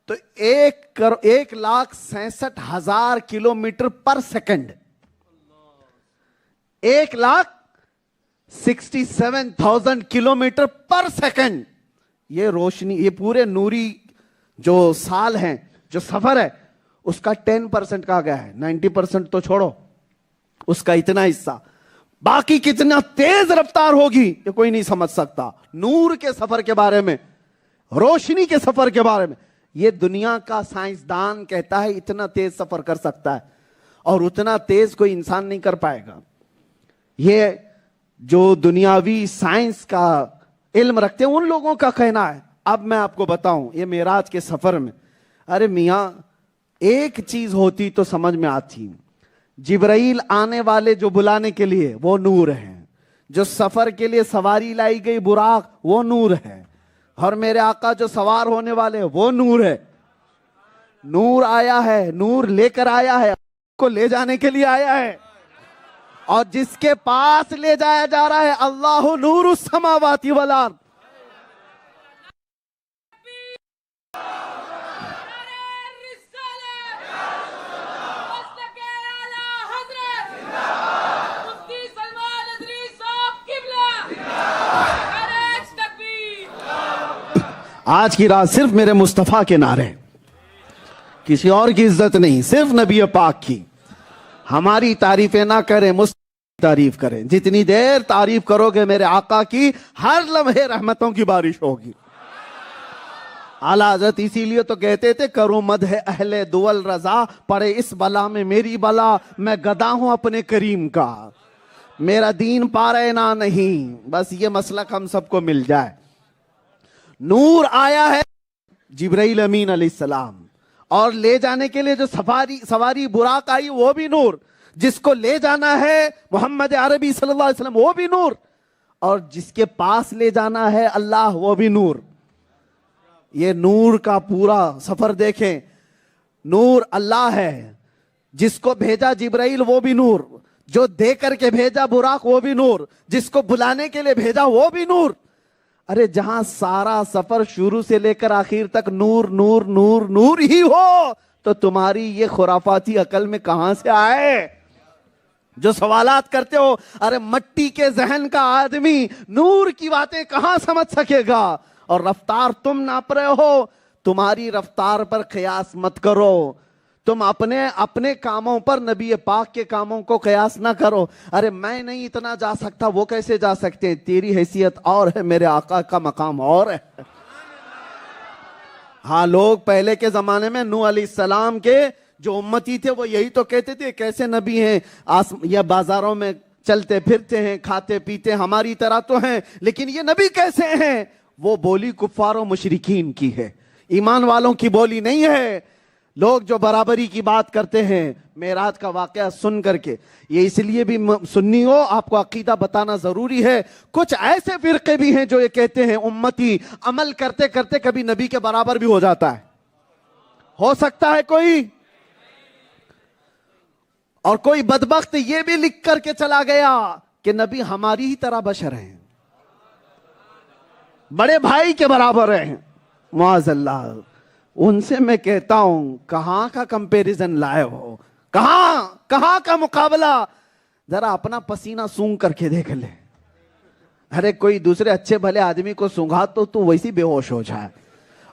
تو 1,67,000 kilometre per second, 1,67,000 kilometre per second. یہ روشنی، یہ پورے نوری جو سال ہیں، جو سفر ہے، اس کا 10% کہا گیا ہے، 90% تو چھوڑو، اس کا اتنا حصہ، باقی کتنا تیز رفتار ہوگی یہ کوئی نہیں سمجھ سکتا۔ نور کے سفر کے بارے میں، روشنی کے سفر کے بارے میں، یہ دنیا کا سائنسدان کہتا ہے اتنا تیز سفر کر سکتا ہے، اور اتنا تیز کوئی انسان نہیں کر پائے گا۔ یہ جو دنیاوی سائنس کا علم رکھتے ہیں ان لوگوں کا کہنا ہے۔ اب میں آپ کو بتاؤں، یہ معراج کے سفر میں، ارے میاں ایک چیز ہوتی تو سمجھ میں آتی، جبرائیل آنے والے جو بلانے کے لیے وہ نور ہیں، جو سفر کے لیے سواری لائی گئی براق وہ نور ہے، اور میرے آقا جو سوار ہونے والے وہ نور ہے۔ نور آیا ہے، نور لے کر آیا ہے، کو لے جانے کے لیے آیا ہے، اور جس کے پاس لے جایا جا رہا ہے اللہ نور السماوات والارض۔ آج کی رات صرف میرے مصطفیٰ کے نعرے، کسی اور کی عزت نہیں، صرف نبی پاک کی۔ ہماری تعریفیں نہ کریں، مصطفیٰ کی تعریف کریں۔ جتنی دیر تعریف کرو گے میرے آقا کی، ہر لمحے رحمتوں کی بارش ہوگی۔ اعلیٰ حضرت اسی لیے تو کہتے تھے کروں مدح اہل دول رضا، پڑے اس بلا میں میری بلا، میں گدا ہوں اپنے کریم کا، میرا دین پارے نہ نہیں، بس یہ مسلک ہم سب کو مل جائے۔ نور آیا ہے جبرائیل امین علیہ السلام، اور لے جانے کے لیے جو سواری براق آئی وہ بھی نور، جس کو لے جانا ہے محمد عربی صلی اللہ علیہ وسلم وہ بھی نور، اور جس کے پاس لے جانا ہے اللہ وہ بھی نور۔ یہ نور کا پورا سفر دیکھیں، نور اللہ ہے، جس کو بھیجا جبرائیل وہ بھی نور، جو دے کر کے بھیجا براق وہ بھی نور، جس کو بلانے کے لیے بھیجا وہ بھی نور۔ ارے جہاں سارا سفر شروع سے لے کر آخر تک نور نور نور نور ہی ہو تو تمہاری یہ خرافاتی عقل میں کہاں سے آئے جو سوالات کرتے ہو؟ ارے مٹی کے ذہن کا آدمی نور کی باتیں کہاں سمجھ سکے گا؟ اور رفتار تم ناپ رہے ہو، تمہاری رفتار پر قیاس مت کرو، تم اپنے کاموں پر نبی پاک کے کاموں کو قیاس نہ کرو۔ ارے میں نہیں اتنا جا سکتا، وہ کیسے جا سکتے ہیں؟ تیری حیثیت اور ہے، میرے آقا کا مقام اور ہے۔ ہاں، لوگ پہلے کے زمانے میں نوح علیہ السلام کے جو امتی تھے وہ یہی تو کہتے تھے کیسے نبی ہیں، یا بازاروں میں چلتے پھرتے ہیں، کھاتے پیتے ہماری طرح تو ہیں، لیکن یہ نبی کیسے ہیں؟ وہ بولی کفار و مشرکین کی ہے، ایمان والوں کی بولی نہیں ہے۔ لوگ جو برابری کی بات کرتے ہیں معراج کا واقعہ سن کر کے، یہ اس لیے بھی سنی ہو آپ کو عقیدہ بتانا ضروری ہے۔ کچھ ایسے فرقے بھی ہیں جو یہ کہتے ہیں امتی عمل کرتے کرتے کبھی نبی کے برابر بھی ہو جاتا ہے، ہو سکتا ہے کوئی؟ اور کوئی بدبخت یہ بھی لکھ کر کے چلا گیا کہ نبی ہماری ہی طرح بشر ہیں، بڑے بھائی کے برابر ہیں، معاذ اللہ۔ ان سے میں کہتا ہوں کہاں کا کمپیریزن لائے ہو، کہاں کا مقابلہ؟ ذرا اپنا پسینہ سونگ کر کے دیکھ لے۔ ارے کوئی دوسرے اچھے بھلے آدمی کو سونگا تو ویسی بے ہوش ہو جائے،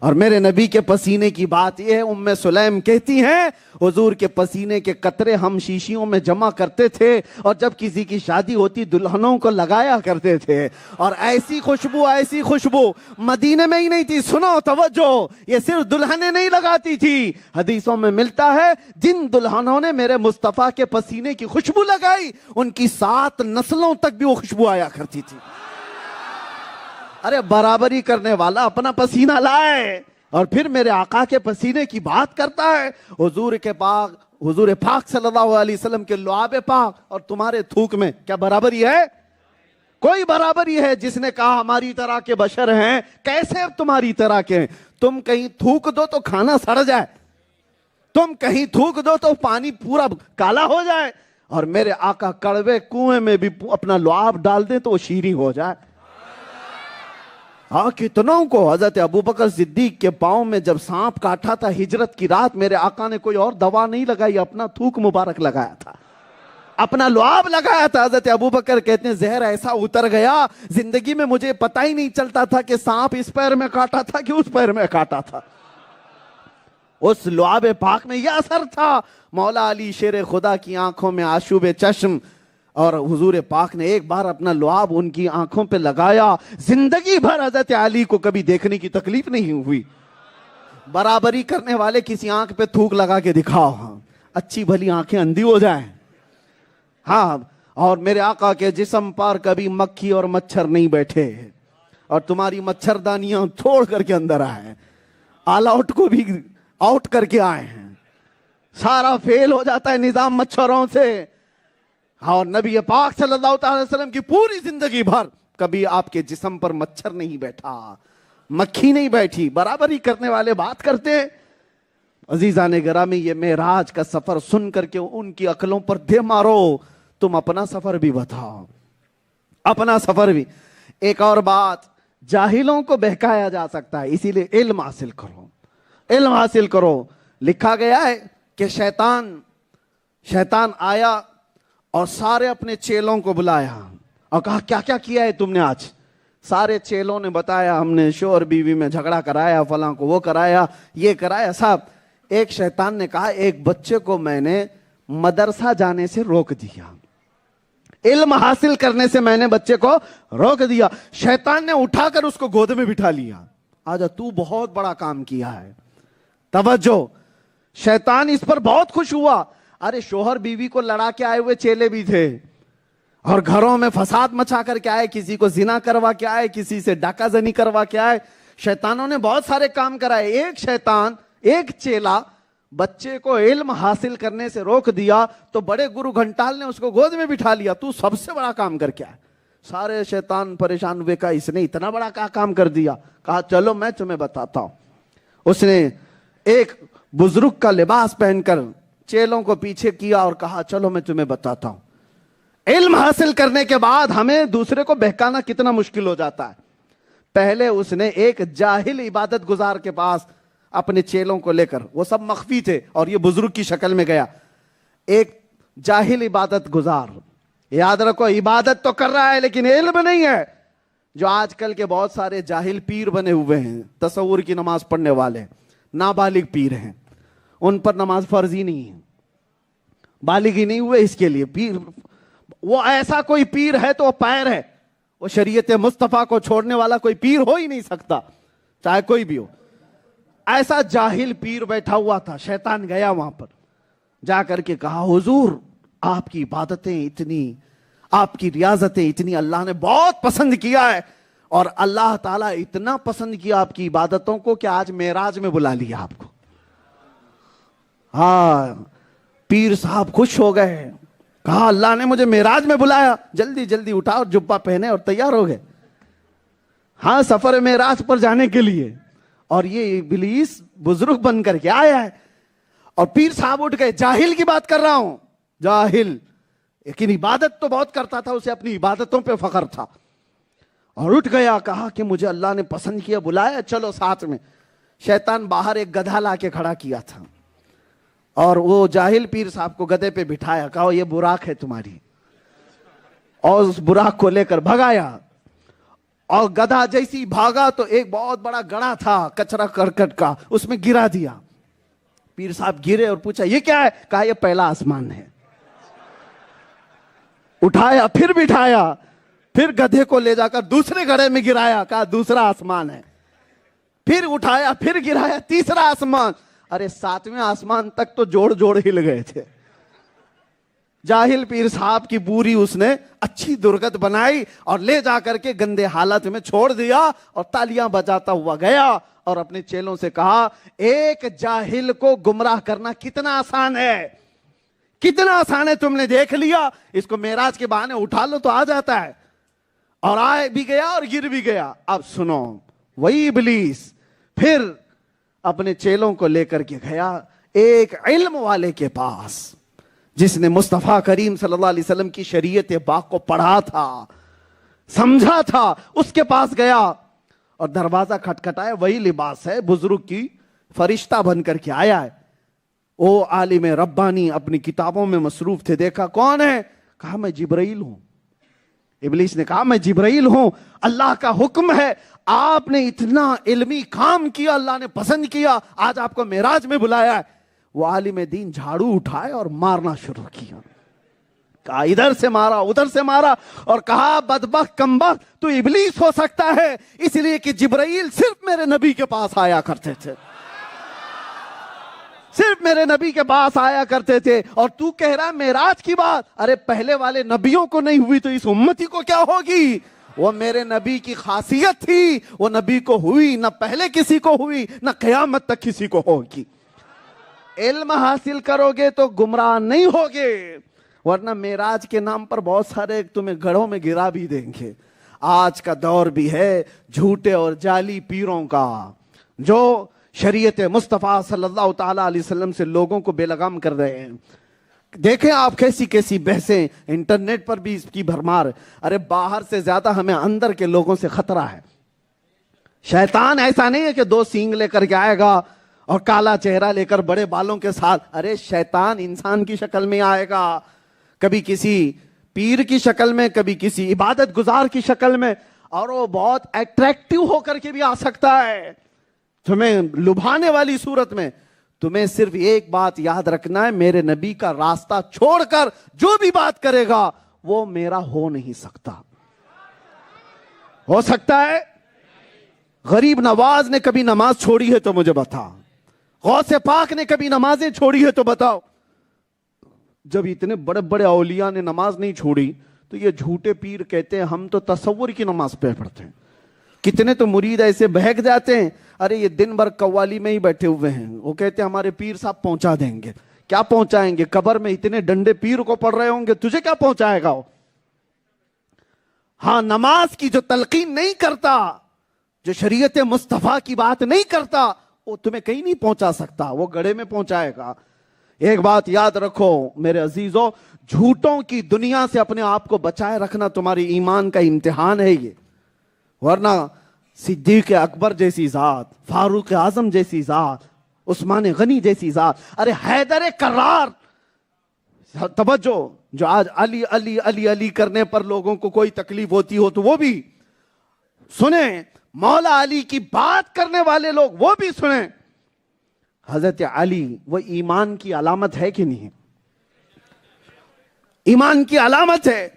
اور میرے نبی کے پسینے کی بات یہ ہے، ام سلیم کہتی ہیں حضور کے پسینے کے قطرے ہم شیشیوں میں جمع کرتے تھے اور جب کسی کی شادی ہوتی دلہنوں کو لگایا کرتے تھے، اور ایسی خوشبو مدینے میں ہی نہیں تھی. سنو توجہ، یہ صرف دلہنیں نہیں لگاتی تھی، حدیثوں میں ملتا ہے جن دلہنوں نے میرے مصطفیٰ کے پسینے کی خوشبو لگائی ان کی 7 نسلوں تک بھی وہ خوشبو آیا کرتی تھی. ارے برابری کرنے والا اپنا پسینہ لائے اور پھر میرے آقا کے پسینے کی بات کرتا ہے. حضور پاک صلی اللہ علیہ وسلم کے لعاب پاک اور تمہارے تھوک میں کیا برابری ہے؟ کوئی برابری ہے؟ جس نے کہا ہماری طرح کے بشر ہیں، کیسے تمہاری طرح کے ہیں؟ تم کہیں تھوک دو تو کھانا سڑ جائے، تم کہیں تھوک دو تو پانی پورا کالا ہو جائے، اور میرے آقا کڑوے کنویں میں بھی اپنا لعاب ڈال دیں تو وہ شیریں ہو جائے. ہاں کتنوں کو حضرت ابوبکر صدیق کے پاؤں میں جب سانپ کاٹا تھا ہجرت کی رات، میرے آقا نے کوئی اور دوا نہیں لگائی، اپنا تھوک مبارک لگایا تھا، اپنا لعاب لگایا تھا. حضرت ابوبکر کہتے ہیں زہر ایسا اتر گیا زندگی میں مجھے پتہ ہی نہیں چلتا تھا کہ سانپ اس پیر میں کاٹا تھا کہ اس پیر میں کاٹا تھا. اس لعاب پاک میں یہ اثر تھا. مولا علی شیر خدا کی آنکھوں میں آشوب چشم، اور حضور پاک نے ایک بار اپنا لعاب ان کی آنکھوں پہ لگایا، زندگی بھر حضرت علی کو کبھی دیکھنے کی تکلیف نہیں ہوئی. برابری کرنے والے کسی آنکھ پہ تھوک لگا کے دکھاؤ، ہاں اچھی بھلی آنکھیں اندھی ہو جائیں. ہاں اور میرے آقا کے جسم پر کبھی مکھی اور مچھر نہیں بیٹھے، اور تمہاری مچھردانیاں توڑ کر کے اندر آئے، آل آؤٹ کو بھی آؤٹ کر کے آئے ہیں. سارا فیل ہو جاتا ہے نظام مچھروں سے. اور نبی پاک صلی اللہ علیہ وسلم کی پوری زندگی بھر کبھی آپ کے جسم پر مچھر نہیں بیٹھا، مکھی نہیں بیٹھی. برابری کرنے والے بات کرتے ہیں. عزیزان گرامی، یہ معراج کا سفر سن کر کے ان کی عقلوں پر دے مارو. تم اپنا سفر بھی بتاؤ، اپنا سفر بھی. ایک اور بات، جاہلوں کو بہکایا جا سکتا ہے، اسی لیے علم حاصل کرو، علم حاصل کرو. لکھا گیا ہے کہ شیطان آیا اور سارے اپنے چیلوں کو بلایا اور کہا کیا کیا کیا ہے تم نے آج؟ سارے چیلوں نے بتایا ہم نے شوہر بیوی میں جھگڑا کرایا، فلاں کو وہ کرایا، یہ کرایا. صاحب ایک شیطان نے کہا ایک بچے کو میں نے مدرسہ جانے سے روک دیا، علم حاصل کرنے سے میں نے بچے کو روک دیا. شیطان نے اٹھا کر اس کو گود میں بٹھا لیا، آجا تو بہت بڑا کام کیا ہے. توجہ، شیطان اس پر بہت خوش ہوا. ارے شوہر بیوی کو لڑا کے آئے ہوئے چیلے بھی تھے، اور گھروں میں فساد مچا کر کے آئے، کسی کو زنا کروا کے آئے، کسی سے ڈاکہ زنی کروا کے آئے. شیطانوں نے بہت سارے کام کرائے. ایک شیطان، ایک چیلا بچے کو علم حاصل کرنے سے روک دیا تو بڑے گرو گھنٹال نے اس کو گود میں بٹھا لیا، تو سب سے بڑا کام کر کے آئے. سارے شیطان پریشان ہوئے، کہا اس نے اتنا بڑا کام کر دیا. کہا چلو میں تمہیں بتاتا ہوں. اس نے ایک بزرگ کا لباس پہن کر چیلوں کو پیچھے کیا اور کہا چلو میں تمہیں بتاتا ہوں. علم حاصل کرنے کے بعد ہمیں دوسرے کو بہکانا کتنا مشکل ہو جاتا ہے. پہلے اس نے ایک جاہل عبادت گزار کے پاس اپنے چیلوں کو لے کر، وہ سب مخفی تھے اور یہ بزرگ کی شکل میں گیا. ایک جاہل عبادت گزار، یاد رکھو عبادت تو کر رہا ہے لیکن علم نہیں ہے. جو آج کل کے بہت سارے جاہل پیر بنے ہوئے ہیں، تصور کی نماز پڑھنے والے نابالغ پیر ہیں، ان پر نماز فرض ہی نہیں ہے، بالغ ہی نہیں ہوئے اس کے لیے پیر. وہ ایسا کوئی پیر ہے تو وہ پیر ہے، وہ شریعت مصطفیٰ کو چھوڑنے والا کوئی پیر ہو ہی نہیں سکتا، چاہے کوئی بھی ہو. ایسا جاہل پیر بیٹھا ہوا تھا. شیطان گیا وہاں پر، جا کر کے کہا حضور آپ کی عبادتیں اتنی، آپ کی ریاضتیں اتنی اللہ نے بہت پسند کیا ہے، اور اللہ تعالیٰ اتنا پسند کیا آپ کی عبادتوں کو کہ آج معراج میں بلا لیا آپ کو. ہاں پیر صاحب خوش ہو گئے، کہا اللہ نے مجھے معراج میں بلایا، جلدی جلدی اٹھا اور جبہ پہنے اور تیار ہو گئے. ہاں سفر معراج پر جانے کے لیے. اور یہ ابلیس بزرگ بن کر کے آیا ہے. اور پیر صاحب اٹھ گئے، جاہل کی بات کر رہا ہوں، جاہل لیکن عبادت تو بہت کرتا تھا، اسے اپنی عبادتوں پہ فخر تھا. اور اٹھ گیا، کہا کہ مجھے اللہ نے پسند کیا، بلایا چلو ساتھ میں. شیطان باہر ایک گدھا لا کے کھڑا کیا تھا اور وہ جاہل پیر صاحب کو گدھے پہ بٹھایا، کہا یہ براق ہے تمہاری، اور اس براق کو لے کر بھگایا. اور گدھا جیسی بھاگا تو ایک بہت بڑا گڑھا تھا کچرا کرکٹ کا، اس میں گرا دیا۔ پیر صاحب گرے اور پوچھا یہ کیا ہے؟ کہا یہ پہلا آسمان ہے۔ اٹھایا، پھر بٹھایا، پھر گدھے کو لے جا کر دوسرے گڑھے میں گرایا، کہا دوسرا آسمان ہے۔ پھر اٹھایا، پھر گرایا، تیسرا آسمان۔ ارے 7ویں آسمان تک تو جوڑ جوڑ ہل گئے تھے۔ جاہل پیر صاحب کی پوری اس نے اچھی درگت بنائی اور لے جا کر کے گندے حالت میں چھوڑ دیا، اور تالیاں بجاتا ہوا گیا اور اپنے چیلوں سے کہا ایک جاہل کو گمراہ کرنا کتنا آسان ہے، کتنا آسان ہے، تم نے دیکھ لیا، اس کو معراج کے بہانے اٹھا لو تو آ جاتا ہے، اور آئے بھی گیا اور گر بھی گیا۔ اب سنو، وہی ابلیس پھر اپنے چیلوں کو لے کر کے گیا ایک علم والے کے پاس، جس نے مصطفیٰ کریم صلی اللہ علیہ وسلم کی شریعت پاک کو پڑھا تھا، سمجھا تھا، اس کے پاس گیا اور دروازہ کھٹکھٹایا، وہی لباس ہے، بزرگ کی فرشتہ بن کر کے آیا ہے۔ وہ عالم ربانی اپنی کتابوں میں مصروف تھے، دیکھا کون ہے؟ کہا میں جبرائیل ہوں۔ ابلیس نے کہا میں جبرائیل ہوں، اللہ کا حکم ہے، آپ نے اتنا علمی کام کیا، اللہ نے پسند کیا، آج آپ کو معراج میں بلایا ہے۔ وہ عالم دین جھاڑو اٹھائے اور مارنا شروع کیا، کہا ادھر سے مارا، ادھر سے مارا، اور کہا بدبخت کمبخت تو ابلیس ہو سکتا ہے، اس لیے کہ جبرائیل صرف میرے نبی کے پاس آیا کرتے تھے، صرف میرے نبی کے پاس آیا کرتے تھے، اور تو کہہ رہا ہے معراج کی بات، ارے پہلے والے نبیوں کو نہیں ہوئی تو اس امتی کو کیا ہوگی؟ وہ میرے نبی کی خاصیت تھی، وہ نبی کو ہوئی، نہ پہلے کسی کو ہوئی، نہ قیامت تک کسی کو ہوگی۔ علم حاصل کرو گے تو گمراہ نہیں ہوگے، ورنہ معراج کے نام پر بہت سارے تمہیں گڑھوں میں گرا بھی دیں گے۔ آج کا دور بھی ہے جھوٹے اور جعلی پیروں کا، جو شریعت مصطفیٰ صلی اللہ تعالیٰ علیہ وسلم سے لوگوں کو بے لگام کر رہے ہیں۔ دیکھیں آپ کیسی کیسی بحثیں، انٹرنیٹ پر بھی اس کی بھرمار۔ ارے باہر سے زیادہ ہمیں اندر کے لوگوں سے خطرہ ہے۔ شیطان ایسا نہیں ہے کہ 2 سینگ لے کر کے آئے گا اور کالا چہرہ لے کر بڑے بالوں کے ساتھ، ارے شیطان انسان کی شکل میں آئے گا، کبھی کسی پیر کی شکل میں، کبھی کسی عبادت گزار کی شکل میں، اور وہ بہت اٹریکٹیو ہو کر کے بھی آ سکتا ہے تمہیں لبھانے والی صورت میں۔ تمہیں صرف ایک بات یاد رکھنا ہے، میرے نبی کا راستہ چھوڑ کر جو بھی بات کرے گا وہ میرا ہو نہیں سکتا۔ ہو سکتا ہے؟ غریب نواز نے کبھی نماز چھوڑی ہے تو مجھے بتا، غوث پاک نے کبھی نمازیں چھوڑی ہے تو بتاؤ۔ جب اتنے بڑے بڑے اولیاء نے نماز نہیں چھوڑی تو یہ جھوٹے پیر کہتے ہیں ہم تو تصور کی نماز پڑھتے ہیں۔ کتنے تو مرید ایسے بہک جاتے ہیں، ارے یہ دن بھر قوالی میں ہی بیٹھے ہوئے ہیں، وہ کہتے ہیں ہمارے پیر صاحب پہنچا دیں گے۔ کیا پہنچائیں گے؟ قبر میں اتنے ڈنڈے پیر کو پڑھ رہے ہوں گے، تجھے کیا پہنچائے گا وہ؟ ہاں، نماز کی جو تلقین نہیں کرتا، جو شریعت مصطفیٰ کی بات نہیں کرتا، وہ تمہیں کہیں نہیں پہنچا سکتا، وہ گڑھے میں پہنچائے گا۔ ایک بات یاد رکھو میرے عزیزو، جھوٹوں کی دنیا سے اپنے آپ کو بچائے رکھنا تمہاری ایمان کا امتحان ہے یہ، ورنہ صدیق اکبر جیسی ذات، فاروق اعظم جیسی ذات، عثمان غنی جیسی ذات، ارے حیدر کرار، توجہ، جو آج علی علی علی علی کرنے پر لوگوں کو کوئی تکلیف ہوتی ہو تو وہ بھی سنیں، مولا علی کی بات کرنے والے لوگ وہ بھی سنیں۔ حضرت علی وہ ایمان کی علامت ہے کہ نہیں؟ ایمان کی علامت ہے۔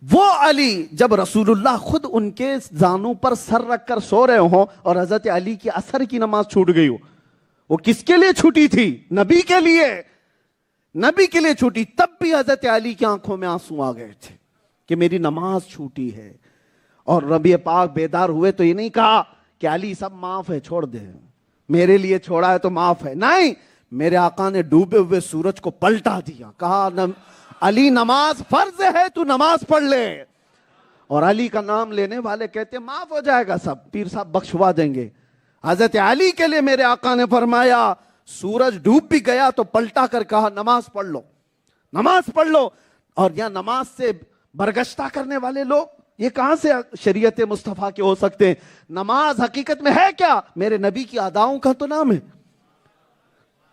وہ علی جب رسول اللہ خود ان کے زانوں پر سر رکھ کر سو رہے ہوں اور حضرت علی کی عصر کی نماز چھوٹ گئی ہو، وہ کس کے لیے چھوٹی تھی؟ نبی کے لیے، نبی کے لیے چھوٹی، تب بھی حضرت علی کی آنکھوں میں آنسو آ گئے تھے کہ میری نماز چھوٹی ہے۔ اور نبی پاک بیدار ہوئے تو یہ نہیں کہا کہ علی سب معاف ہے چھوڑ دے، میرے لیے چھوڑا ہے تو معاف ہے، نہیں، میرے آقا نے ڈوبے ہوئے سورج کو پلٹا دیا، کہا علی نماز فرض ہے تو نماز پڑھ لے۔ اور علی کا نام لینے والے کہتے ہیں معاف ہو جائے گا سب، پیر صاحب بخشوا دیں گے۔ حضرت علی کے لیے میرے آقا نے فرمایا سورج ڈوب بھی گیا تو پلٹا کر کہا نماز پڑھ لو، نماز پڑھ لو۔ اور یہاں نماز سے برگشتہ کرنے والے لوگ یہ کہاں سے شریعت مصطفیٰ کے ہو سکتے ہیں؟ نماز حقیقت میں ہے کیا؟ میرے نبی کی اداؤں کا تو نام ہے،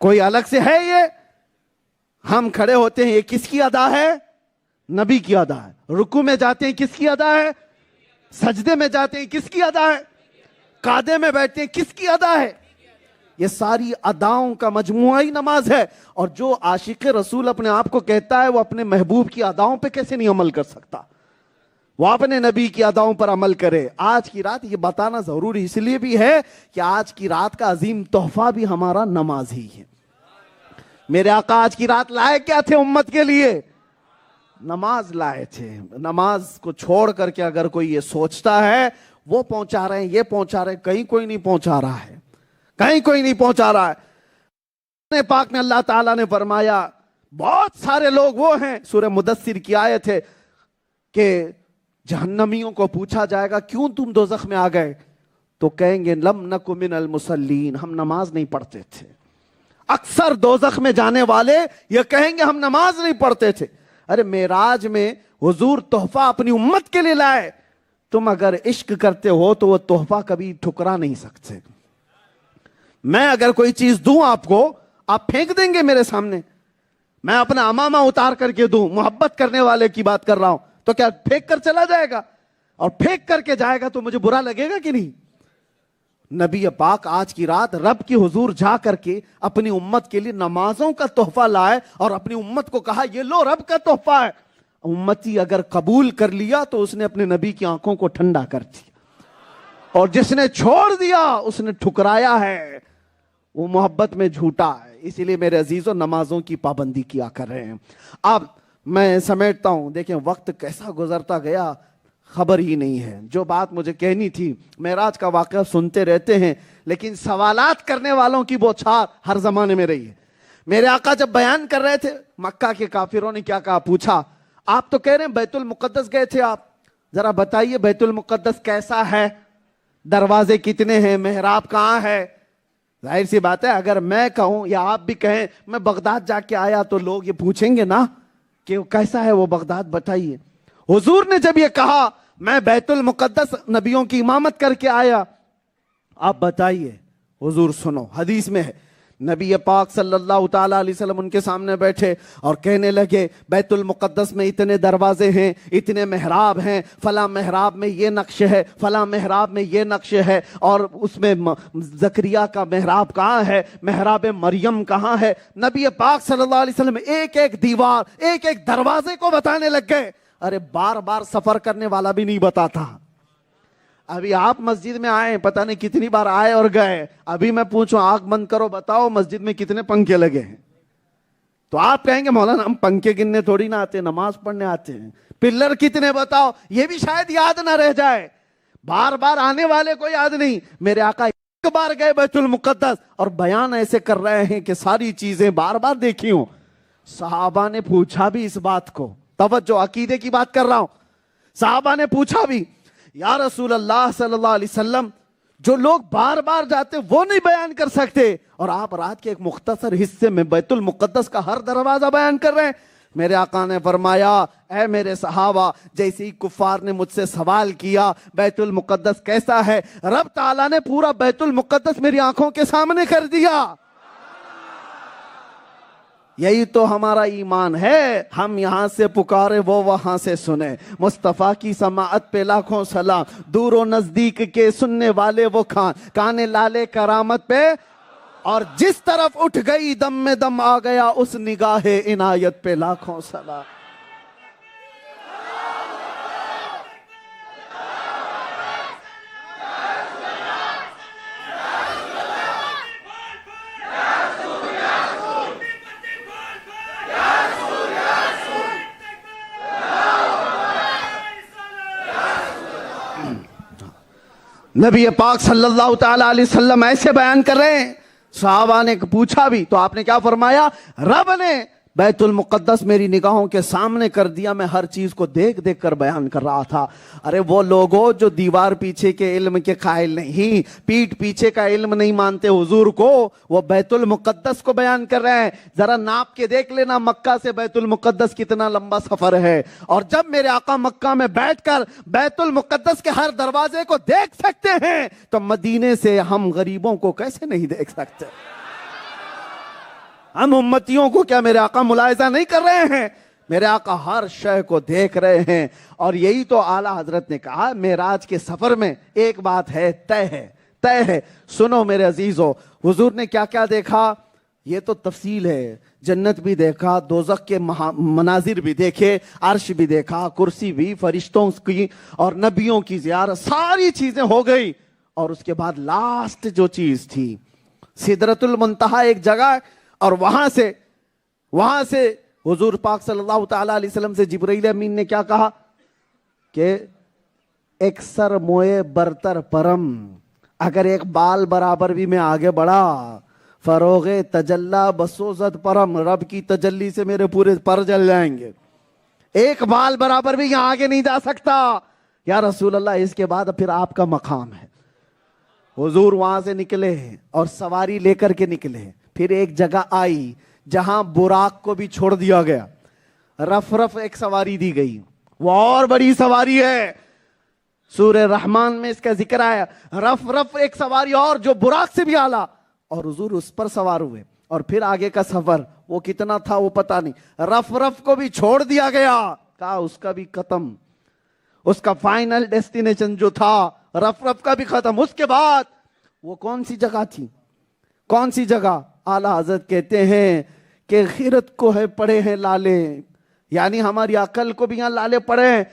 کوئی الگ سے ہے؟ یہ ہم کھڑے ہوتے ہیں، یہ کس کی ادا ہے؟ نبی کی ادا ہے۔ رکوع میں جاتے ہیں، کس کی ادا ہے؟ سجدے میں جاتے ہیں کس کی ادا ہے؟ قعدے میں بیٹھتے ہیں کس کی ادا ہے؟ یہ ساری اداؤں کا مجموعہ ہی نماز ہے. اور جو عاشق رسول اپنے آپ کو کہتا ہے وہ اپنے محبوب کی اداؤں پہ کیسے نہیں عمل کر سکتا؟ وہ اپنے نبی کی اداؤں پر عمل کرے. آج کی رات یہ بتانا ضروری اس لیے بھی ہے کہ آج کی رات کا عظیم تحفہ بھی ہمارا نماز ہی ہے. میرے آقا آج کی رات لائے کیا تھے امت کے لیے؟ نماز لائے تھے. نماز کو چھوڑ کر کے اگر کوئی یہ سوچتا ہے وہ پہنچا رہے ہیں یہ پہنچا رہے ہیں، کہیں کوئی نہیں پہنچا رہا ہے، کہیں کوئی نہیں پہنچا رہا ہے. پاک میں اللہ تعالیٰ نے فرمایا بہت سارے لوگ وہ ہیں، سورہ مدثر کی آیت ہے کہ جہنمیوں کو پوچھا جائے گا کیوں تم دوزخ میں آ گئے؟ تو کہیں گے لم نک من المصلین، ہم نماز نہیں پڑھتے تھے. اکثر دوزخ میں جانے والے یہ کہیں گے ہم نماز نہیں پڑھتے تھے. ارے معراج میں حضور تحفہ اپنی امت کے لیے لائے. تم اگر عشق کرتے ہو تو وہ تحفہ کبھی ٹھکرا نہیں سکتے. میں اگر کوئی چیز دوں آپ کو، آپ پھینک دیں گے میرے سامنے. میں اپنا امامہ اتار کر کے دوں، محبت کرنے والے کی بات کر رہا ہوں، تو کیا پھینک کر چلا جائے گا؟ اور پھینک کر کے جائے گا تو مجھے برا لگے گا کہ نہیں؟ نبی پاک آج کی رات رب کی حضور جا کر کے اپنی امت کے لیے نمازوں کا تحفہ لائے اور اپنی امت کو کہا یہ لو رب کا تحفہ ہے. امتی اگر قبول کر لیا تو اس نے اپنے نبی کی آنکھوں کو ٹھنڈا کر دیا، اور جس نے چھوڑ دیا اس نے ٹھکرایا ہے، وہ محبت میں جھوٹا ہے. اسی لیے میرے عزیزوں نمازوں کی پابندی کیا کر رہے ہیں. اب میں سمیٹتا ہوں. دیکھیں وقت کیسا گزرتا گیا خبر ہی نہیں ہے. جو بات مجھے کہنی تھی، معراج کا واقعہ سنتے رہتے ہیں لیکن سوالات کرنے والوں کی بوچھار ہر زمانے میں رہی ہے. میرے آقا جب بیان کر رہے تھے مکہ کے کافروں نے کیا کہا؟ پوچھا آپ تو کہہ رہے ہیں بیت المقدس گئے تھے آپ، ذرا بتائیے بیت المقدس کیسا ہے، دروازے کتنے ہیں، محراب کہاں ہے؟ ظاہر سی بات ہے اگر میں کہوں یا آپ بھی کہیں میں بغداد جا کے آیا تو لوگ یہ پوچھیں گے نا کہ کیسا ہے وہ بغداد، بتائیے. حضور نے جب یہ کہا میں بیت المقدس نبیوں کی امامت کر کے آیا، آپ بتائیے. حضور سنو، حدیث میں ہے نبی پاک صلی اللہ تعالیٰ علیہ وسلم ان کے سامنے بیٹھے اور کہنے لگے بیت المقدس میں اتنے دروازے ہیں، اتنے محراب ہیں، فلاں محراب میں یہ نقش ہے، فلاں محراب میں یہ نقش ہے، اور اس میں زکریا کا محراب کہاں ہے، محراب مریم کہاں ہے. نبی پاک صلی اللہ علیہ وسلم ایک ایک دیوار، ایک ایک دروازے کو بتانے لگ گئے. ارے بار بار سفر کرنے والا بھی نہیں بتاتا. ابھی آپ مسجد میں آئے، پتہ نہیں کتنی بار آئے اور گئے، ابھی میں پوچھوں آنکھ بند کرو بتاؤ مسجد میں کتنے پنکھے لگے ہیں، تو آپ کہیں گے مولانا ہم پنکھے گننے تھوڑی نہ آتے، نماز پڑھنے آتے ہیں. پلر کتنے بتاؤ، یہ بھی شاید یاد نہ رہ جائے. بار بار آنے والے کو یاد نہیں. میرے آقا ایک بار گئے بیت المقدس اور بیان ایسے کر رہے ہیں کہ ساری چیزیں بار بار دیکھی ہوں. صحابہ نے پوچھا بھی اس بات کو، توجہ عقیدے کی بات کر رہا ہوں. صحابہ نے پوچھا بھی یا رسول اللہ صلی اللہ علیہ وسلم جو لوگ بار بار جاتے وہ نہیں بیان کر سکتے، اور آپ رات کے ایک مختصر حصے میں بیت المقدس کا ہر دروازہ بیان کر رہے ہیں. میرے آقا نے فرمایا اے میرے صحابہ، جیسے ہی کفار نے مجھ سے سوال کیا بیت المقدس کیسا ہے، رب تعالیٰ نے پورا بیت المقدس میری آنکھوں کے سامنے کر دیا. یہی تو ہمارا ایمان ہے. ہم یہاں سے پکارے وہ وہاں سے سنے. مصطفیٰ کی سماعت پہ لاکھوں سلام، دور و نزدیک کے سننے والے وہ کانے لالے کرامت پہ، اور جس طرف اٹھ گئی دم میں دم آ گیا اس نگاہ عنایت پہ لاکھوں سلام. نبی پاک صلی اللہ تعالیٰ علیہ وسلم ایسے بیان کر رہے ہیں. صحابہ نے پوچھا بھی تو آپ نے کیا فرمایا؟ رب نے بیت المقدس میری نگاہوں کے سامنے کر دیا، میں ہر چیز کو دیکھ دیکھ کر بیان کر رہا تھا. ارے وہ لوگوں جو دیوار پیچھے کے علم کے قائل نہیں، پیٹ پیچھے کا علم نہیں مانتے حضور کو، وہ بیت المقدس کو بیان کر رہے ہیں. ذرا ناپ کے دیکھ لینا مکہ سے بیت المقدس کتنا لمبا سفر ہے، اور جب میرے آقا مکہ میں بیٹھ کر بیت المقدس کے ہر دروازے کو دیکھ سکتے ہیں تو مدینے سے ہم غریبوں کو کیسے نہیں دیکھ سکتے؟ ہم امتیوں کو کیا میرے آقا ملاحظہ نہیں کر رہے ہیں؟ میرے آقا ہر شے کو دیکھ رہے ہیں. اور یہی تو اعلیٰ حضرت نے کہا معراج کے سفر میں ایک بات ہے طے ہے. سنو میرے عزیزو، حضور نے کیا کیا دیکھا یہ تو تفصیل ہے. جنت بھی دیکھا، دوزخ کے مناظر بھی دیکھے، عرش بھی دیکھا، کرسی بھی، فرشتوں کی اور نبیوں کی زیارت، ساری چیزیں ہو گئی. اور اس کے بعد لاسٹ جو چیز تھی سدرۃ المنتہا ایک جگہ، اور وہاں سے حضور پاک صلی اللہ تعالی علیہ وسلم سے جبرائیل امین نے کیا کہا کہ ایک سر موئے برتر پرم، اگر ایک بال برابر بھی میں آگے بڑھا، فروغ تجلا بسوزت پرم، رب کی تجلی سے میرے پورے پر جل جائیں گے. ایک بال برابر بھی یہاں آگے نہیں جا سکتا. یا رسول اللہ اس کے بعد پھر آپ کا مقام ہے. حضور وہاں سے نکلے اور سواری لے کر کے نکلے. پھر ایک جگہ آئی جہاں براق کو بھی چھوڑ دیا گیا. رف ایک سواری دی گئی، وہ اور بڑی سواری ہے. سورہ رحمان میں اس کا ذکر آیا. رف ایک سواری اور جو براق سے بھی اعلیٰ، اور حضور اس پر سوار ہوئے. اور پھر آگے کا سفر وہ کتنا تھا وہ پتا نہیں. رف کو بھی چھوڑ دیا گیا، کہا اس کا بھی ختم. اس کا فائنل ڈیسٹینیشن جو تھا رف کا بھی ختم. اس کے بعد وہ کون سی جگہ تھی؟ کون سی جگہ؟ اعلیٰ حضرت کہتے ہیں کہ خیرت کو ہے پڑے ہیں لالے، یعنی ہماری عقل کو بھی یہاں لالے پڑے ہیں.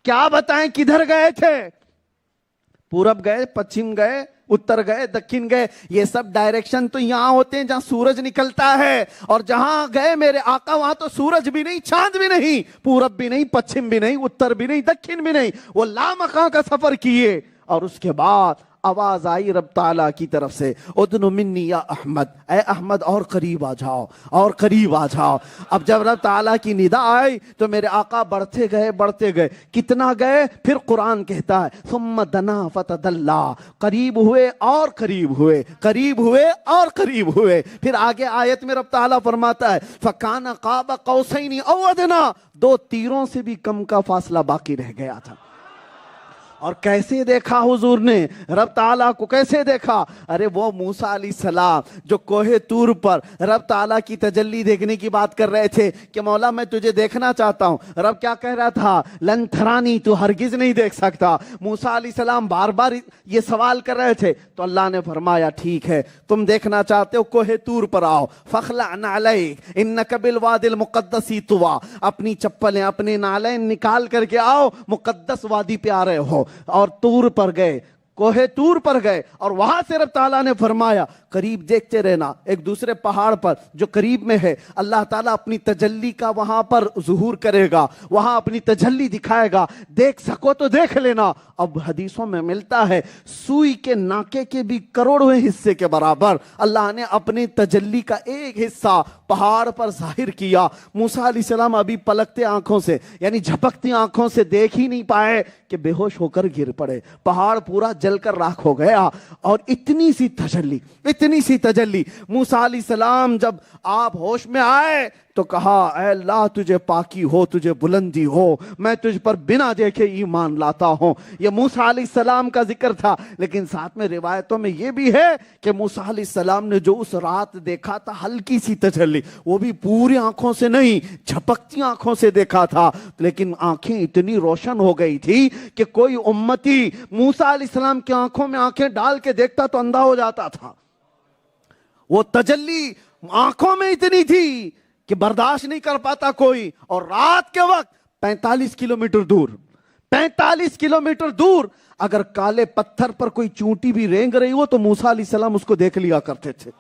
کیا بتائیں کدھر گئے تھے؟ پورب گئے، پچھم گئے، اتر گئے، دکھن گئے. یہ سب ڈائریکشن تو یہاں ہوتے ہیں جہاں سورج نکلتا ہے. اور جہاں گئے میرے آقا وہاں تو سورج بھی نہیں، چاند بھی نہیں، پورب بھی نہیں، پچھم بھی نہیں، اتر بھی نہیں، دکھن بھی نہیں. وہ لامکاں کا سفر کیے. اور اس کے بعد آواز آئی رب تعالیٰ کی طرف سے، ادن منی یا احمد، اے احمد اور قریب آ جاؤ، اور قریب آ جاؤ. اب جب رب تعالیٰ کی ندا آئی تو میرے آقا بڑھتے گئے. کتنا گئے؟ پھر قرآن کہتا ہے ثم دنا فتدلا، قریب ہوئے اور قریب ہوئے، قریب ہوئے اور قریب ہوئے. پھر آگے آیت میں رب تعالیٰ فرماتا ہے فکان قاب قوسین او ادنا، 2 تیروں سے بھی کم کا فاصلہ باقی رہ گیا تھا. اور کیسے دیکھا حضور نے رب تعالیٰ کو؟ کیسے دیکھا؟ ارے وہ موسیٰ علیہ السلام جو کوہ طور پر رب تعالیٰ کی تجلی دیکھنے کی بات کر رہے تھے کہ مولا میں تجھے دیکھنا چاہتا ہوں. رب کیا کہہ رہا تھا؟ لن ترانی، تو ہرگز نہیں دیکھ سکتا. موسیٰ علیہ السلام بار بار یہ سوال کر رہے تھے تو اللہ نے فرمایا ٹھیک ہے، تم دیکھنا چاہتے ہو کوہ طور پر آؤ. فخلع نعلیک انک بالواد المقدس طویٰ، اپنی چپلیں اپنے نالین نکال کر کے آؤ، مقدس وادی پہ آ رہے ہو. اور طور پر گئے، کوہ طور پر گئے. اور وہاں سے رب تعالیٰ نے فرمایا قریب دیکھتے رہنا. ایک دوسرے پہاڑ پر جو قریب میں ہے اللہ تعالیٰ اپنی تجلی کا وہاں پر ظہور کرے گا، وہاں اپنی تجلی دکھائے گا. دیکھ سکو تو دیکھ لینا. اب حدیثوں میں ملتا ہے سوئی کے ناکے کے بھی کروڑویں حصے کے برابر اللہ نے اپنی تجلی کا ایک حصہ پہاڑ پر ظاہر کیا. موسیٰ علیہ السلام ابھی پلکتے آنکھوں سے، یعنی جھپکتی آنکھوں سے دیکھ ہی نہیں پائے کہ بے ہوش ہو کر گر پڑے. پہاڑ پورا جل کر راکھ ہو گیا. اور اتنی سی تجلی موسیٰ علیہ السلام جب آپ ہوش میں آئے تو کہا اے اللہ تجھے پاکی ہو، تجھے بلندی ہو، میں تجھ پر بنا دیکھے ایمان لاتا ہوں. یہ موسیٰ علیہ السلام کا ذکر تھا. لیکن ساتھ میں روایتوں میں یہ بھی ہے کہ موسیٰ علیہ السلام نے جو اس رات دیکھا تھا ہلکی سی تجلی، وہ بھی پوری آنکھوں سے نہیں، جھپکتی آنکھوں سے دیکھا تھا. لیکن آنکھیں اتنی روشن ہو گئی تھی کہ کوئی امتی موسیٰ علیہ السلام کی آنکھوں میں آنکھیں ڈال کے دیکھتا تو اندھا ہو جاتا تھا. وہ تجلی آنکھوں میں اتنی تھی کہ برداشت نہیں کر پاتا کوئی. اور رات کے وقت 45 کلومیٹر دور اگر کالے پتھر پر کوئی چونٹی بھی رینگ رہی ہو تو موسیٰ علیہ السلام اس کو دیکھ لیا کرتے تھے.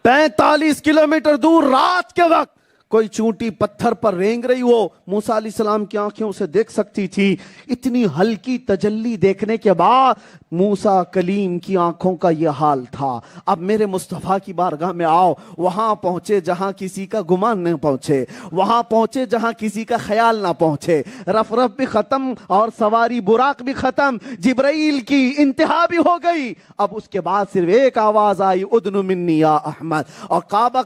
45 کلومیٹر دور رات کے وقت کوئی چونٹی پتھر پر رینگ رہی ہو موسیٰ علیہ السلام کی آنکھیں اسے دیکھ سکتی تھی. اتنی ہلکی تجلی دیکھنے کے بعد موسیٰ کلیم کی آنکھوں کا یہ حال تھا. اب میرے مصطفیٰ کی بارگاہ میں آؤ. وہاں پہنچے جہاں کسی کا گمان نہ پہنچے، وہاں پہنچے جہاں کسی کا خیال نہ پہنچے. رف بھی ختم اور سواری براق بھی ختم، جبرائیل کی انتہا بھی ہو گئی. اب اس کے بعد صرف ایک آواز آئی ادن منی یا احمد. اور قاب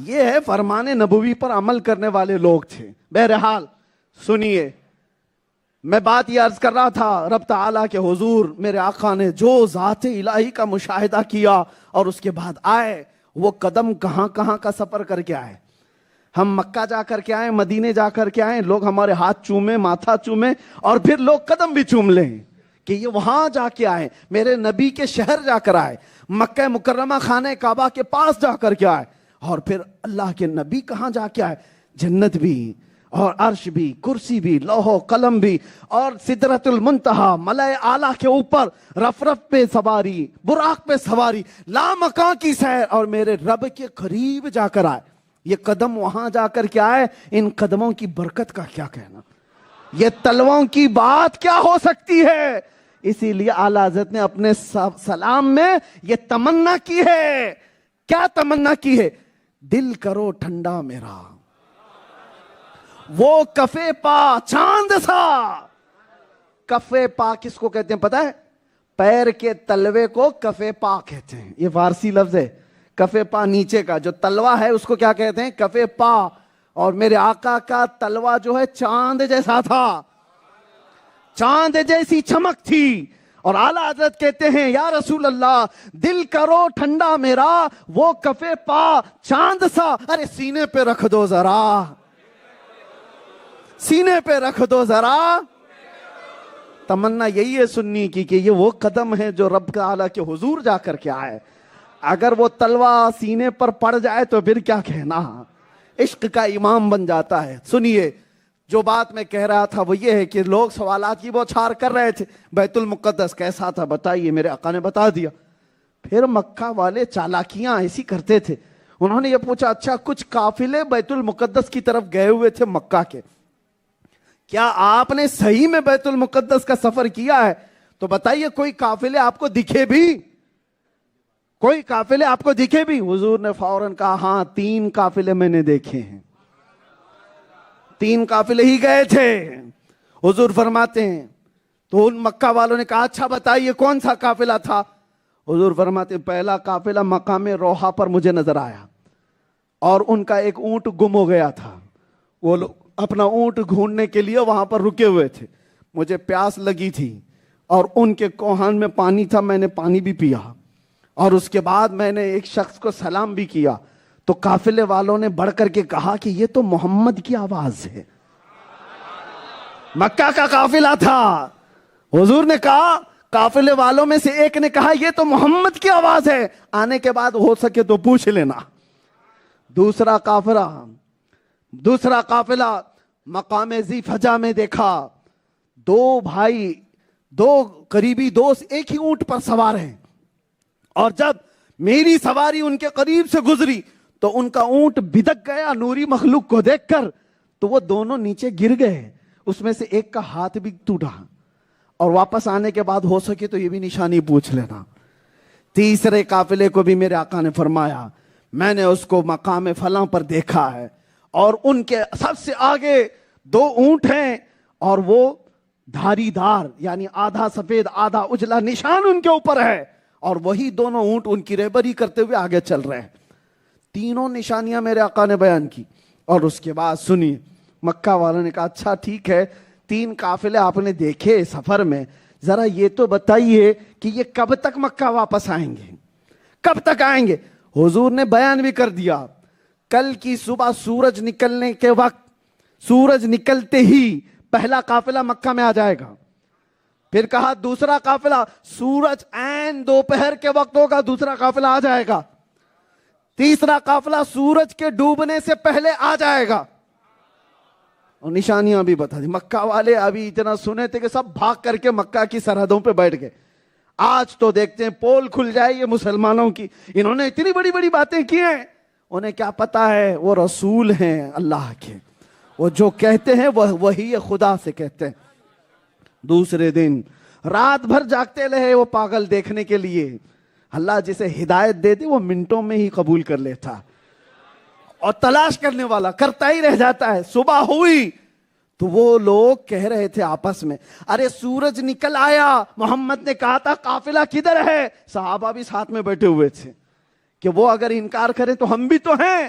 یہ ہے فرمان نبوی پر عمل کرنے والے لوگ تھے. بہرحال سنیے, میں بات یہ عرض کر رہا تھا, رب تعالیٰ کے حضور میرے آقا نے جو ذات الہی کا مشاہدہ کیا اور اس کے بعد آئے, وہ قدم کہاں کہاں کا سفر کر کے آئے. ہم مکہ جا کر کے آئے, مدینے جا کر کے آئے, لوگ ہمارے ہاتھ چومے, ماتھا چومے, اور پھر لوگ قدم بھی چوم لیں کہ یہ وہاں جا کے آئے, میرے نبی کے شہر جا کر آئے, مکہ مکرمہ خانہ کعبہ کے پاس جا کر کے آئے, اور پھر اللہ کے نبی کہاں جا کے آئے, جنت بھی اور عرش بھی, کرسی بھی, لوح و قلم بھی, اور سدرۃ المنتہا, ملائے اعلیٰ کے اوپر رف رف پہ سواری, براق پہ سواری, لامکاں کی سیر, اور میرے رب کے قریب جا کر آئے. یہ قدم وہاں جا کر کے آئے, ان قدموں کی برکت کا کیا کہنا, یہ تلووں کی بات کیا ہو سکتی ہے. اسی لیے اعلیٰ حضرت نے اپنے سلام میں یہ تمنا کی ہے. کیا تمنا کی ہے؟ دل کرو ٹھنڈا میرا, وہ کفے پا چاند سا. کفے پا کس کو کہتے ہیں پتہ ہے؟ پیر کے تلوے کو کفے پا کہتے ہیں. یہ فارسی لفظ ہے. کفے پا نیچے کا جو تلوا ہے اس کو کیا کہتے ہیں؟ کفے پا. اور میرے آقا کا تلوا جو ہے چاند جیسا تھا, چاند جیسی چمک تھی. اور اعلیٰ حضرت کہتے ہیں یا رسول اللہ دل کرو ٹھنڈا میرا, وہ کفے پا چاند سا. ارے سینے پہ رکھ دو ذرا, سینے پہ رکھ دو ذرا. تمنا یہی ہے سنی کی کہ یہ وہ قدم ہے جو رب تعالیٰ کے حضور جا کر کے آئے. اگر وہ تلوا سینے پر پڑ جائے تو پھر کیا کہنا, عشق کا امام بن جاتا ہے. سنیے, جو بات میں کہہ رہا تھا وہ یہ ہے کہ لوگ سوالات کی بوچھار کر رہے تھے, بیت المقدس کیسا تھا بتائیے. میرے آقا نے بتا دیا. پھر مکہ والے چالاکیاں ایسی کرتے تھے, انہوں نے یہ پوچھا اچھا کچھ قافلے بیت المقدس کی طرف گئے ہوئے تھے مکہ کے, کیا آپ نے صحیح میں بیت المقدس کا سفر کیا ہے؟ تو بتائیے کوئی قافلے آپ کو دکھے بھی, کوئی قافلے آپ کو دکھے بھی؟ حضور نے فوراً کہا ہاں 3 قافلے میں نے دیکھے ہیں. 3 قافلے ہی گئے تھے. حضور فرماتے ہیں تو ان مکہ والوں نے کہا اچھا بتائیے کون سا قافلہ تھا؟ حضور فرماتے ہیں پہلا قافلہ مقام روحہ پر مجھے نظر آیا, اور ان کا ایک اونٹ گم ہو گیا تھا. وہ لوگ اپنا اونٹ ڈھونڈنے کے لیے وہاں پر رکے ہوئے تھے. مجھے پیاس لگی تھی اور ان کے کوہان میں پانی تھا, میں نے پانی بھی پیا, اور اس کے بعد میں نے ایک شخص کو سلام بھی کیا. تو قافلے والوں نے بڑھ کر کے کہا کہ یہ تو محمد کی آواز ہے. مکہ کا قافلہ تھا. حضور نے کہا, قافلے والوں میں سے ایک نے کہا یہ تو محمد کی آواز ہے, آنے کے بعد ہو سکے تو پوچھ لینا. دوسرا قافلہ مقام ذی فجا میں دیکھا, 2 بھائی 2 قریبی دوست ایک ہی اونٹ پر سوار ہیں, اور جب میری سواری ان کے قریب سے گزری تو ان کا اونٹ بدک گیا نوری مخلوق کو دیکھ کر, تو وہ دونوں نیچے گر گئے. اس میں سے ایک کا ہاتھ بھی ٹوٹا, اور واپس آنے کے بعد ہو سکے تو یہ بھی نشانی پوچھ لینا. تیسرے قافلے کو بھی میرے آقا نے فرمایا میں نے اس کو مقام فلاں پر دیکھا ہے, اور ان کے سب سے آگے 2 اونٹ ہیں, اور وہ دھاری دار یعنی آدھا سفید آدھا اجلا نشان ان کے اوپر ہے, اور وہی دونوں اونٹ ان کی رہبری کرتے ہوئے آگے چل رہے ہیں. 3 نشانیاں میرے آقا نے بیان کی. اور اس کے بعد سنیے, مکہ والوں نے کہا اچھا ٹھیک ہے 3 قافلے آپ نے دیکھے سفر میں, ذرا یہ تو بتائیے کہ یہ کب تک مکہ واپس آئیں گے, کب تک آئیں گے؟ حضور نے بیان بھی کر دیا, کل کی صبح سورج نکلنے کے وقت, سورج نکلتے ہی پہلا قافلہ مکہ میں آ جائے گا. پھر کہا دوسرا قافلہ سورج عین دوپہر کے وقت ہوگا, دوسرا قافلہ آ جائے گا. تیسرا قافلہ سورج کے ڈوبنے سے پہلے آ جائے گا. اور نشانیاں بھی بتا دی. مکہ والے ابھی اتنا سنے تھے کہ سب بھاگ کر کے مکہ کی سرحدوں پہ بیٹھ گئے. آج تو دیکھتے ہیں پول کھل جائے یہ مسلمانوں کی, انہوں نے اتنی بڑی بڑی باتیں کی ہیں, انہیں کیا پتا ہے وہ رسول ہیں اللہ کے, وہ جو کہتے ہیں وہ وہی خدا سے کہتے ہیں. دوسرے دن رات بھر جاگتے رہے وہ پاگل دیکھنے کے لیے. اللہ جسے ہدایت دے دے وہ منٹوں میں ہی قبول کر لیتا, اور تلاش کرنے والا کرتا ہی رہ جاتا ہے. صبح ہوئی تو وہ لوگ کہہ رہے تھے آپس میں ارے سورج نکل آیا, محمد نے کہا تھا قافلہ کدھر ہے. صحابہ بھی ساتھ میں بیٹھے ہوئے تھے کہ وہ اگر انکار کریں تو ہم بھی تو ہیں.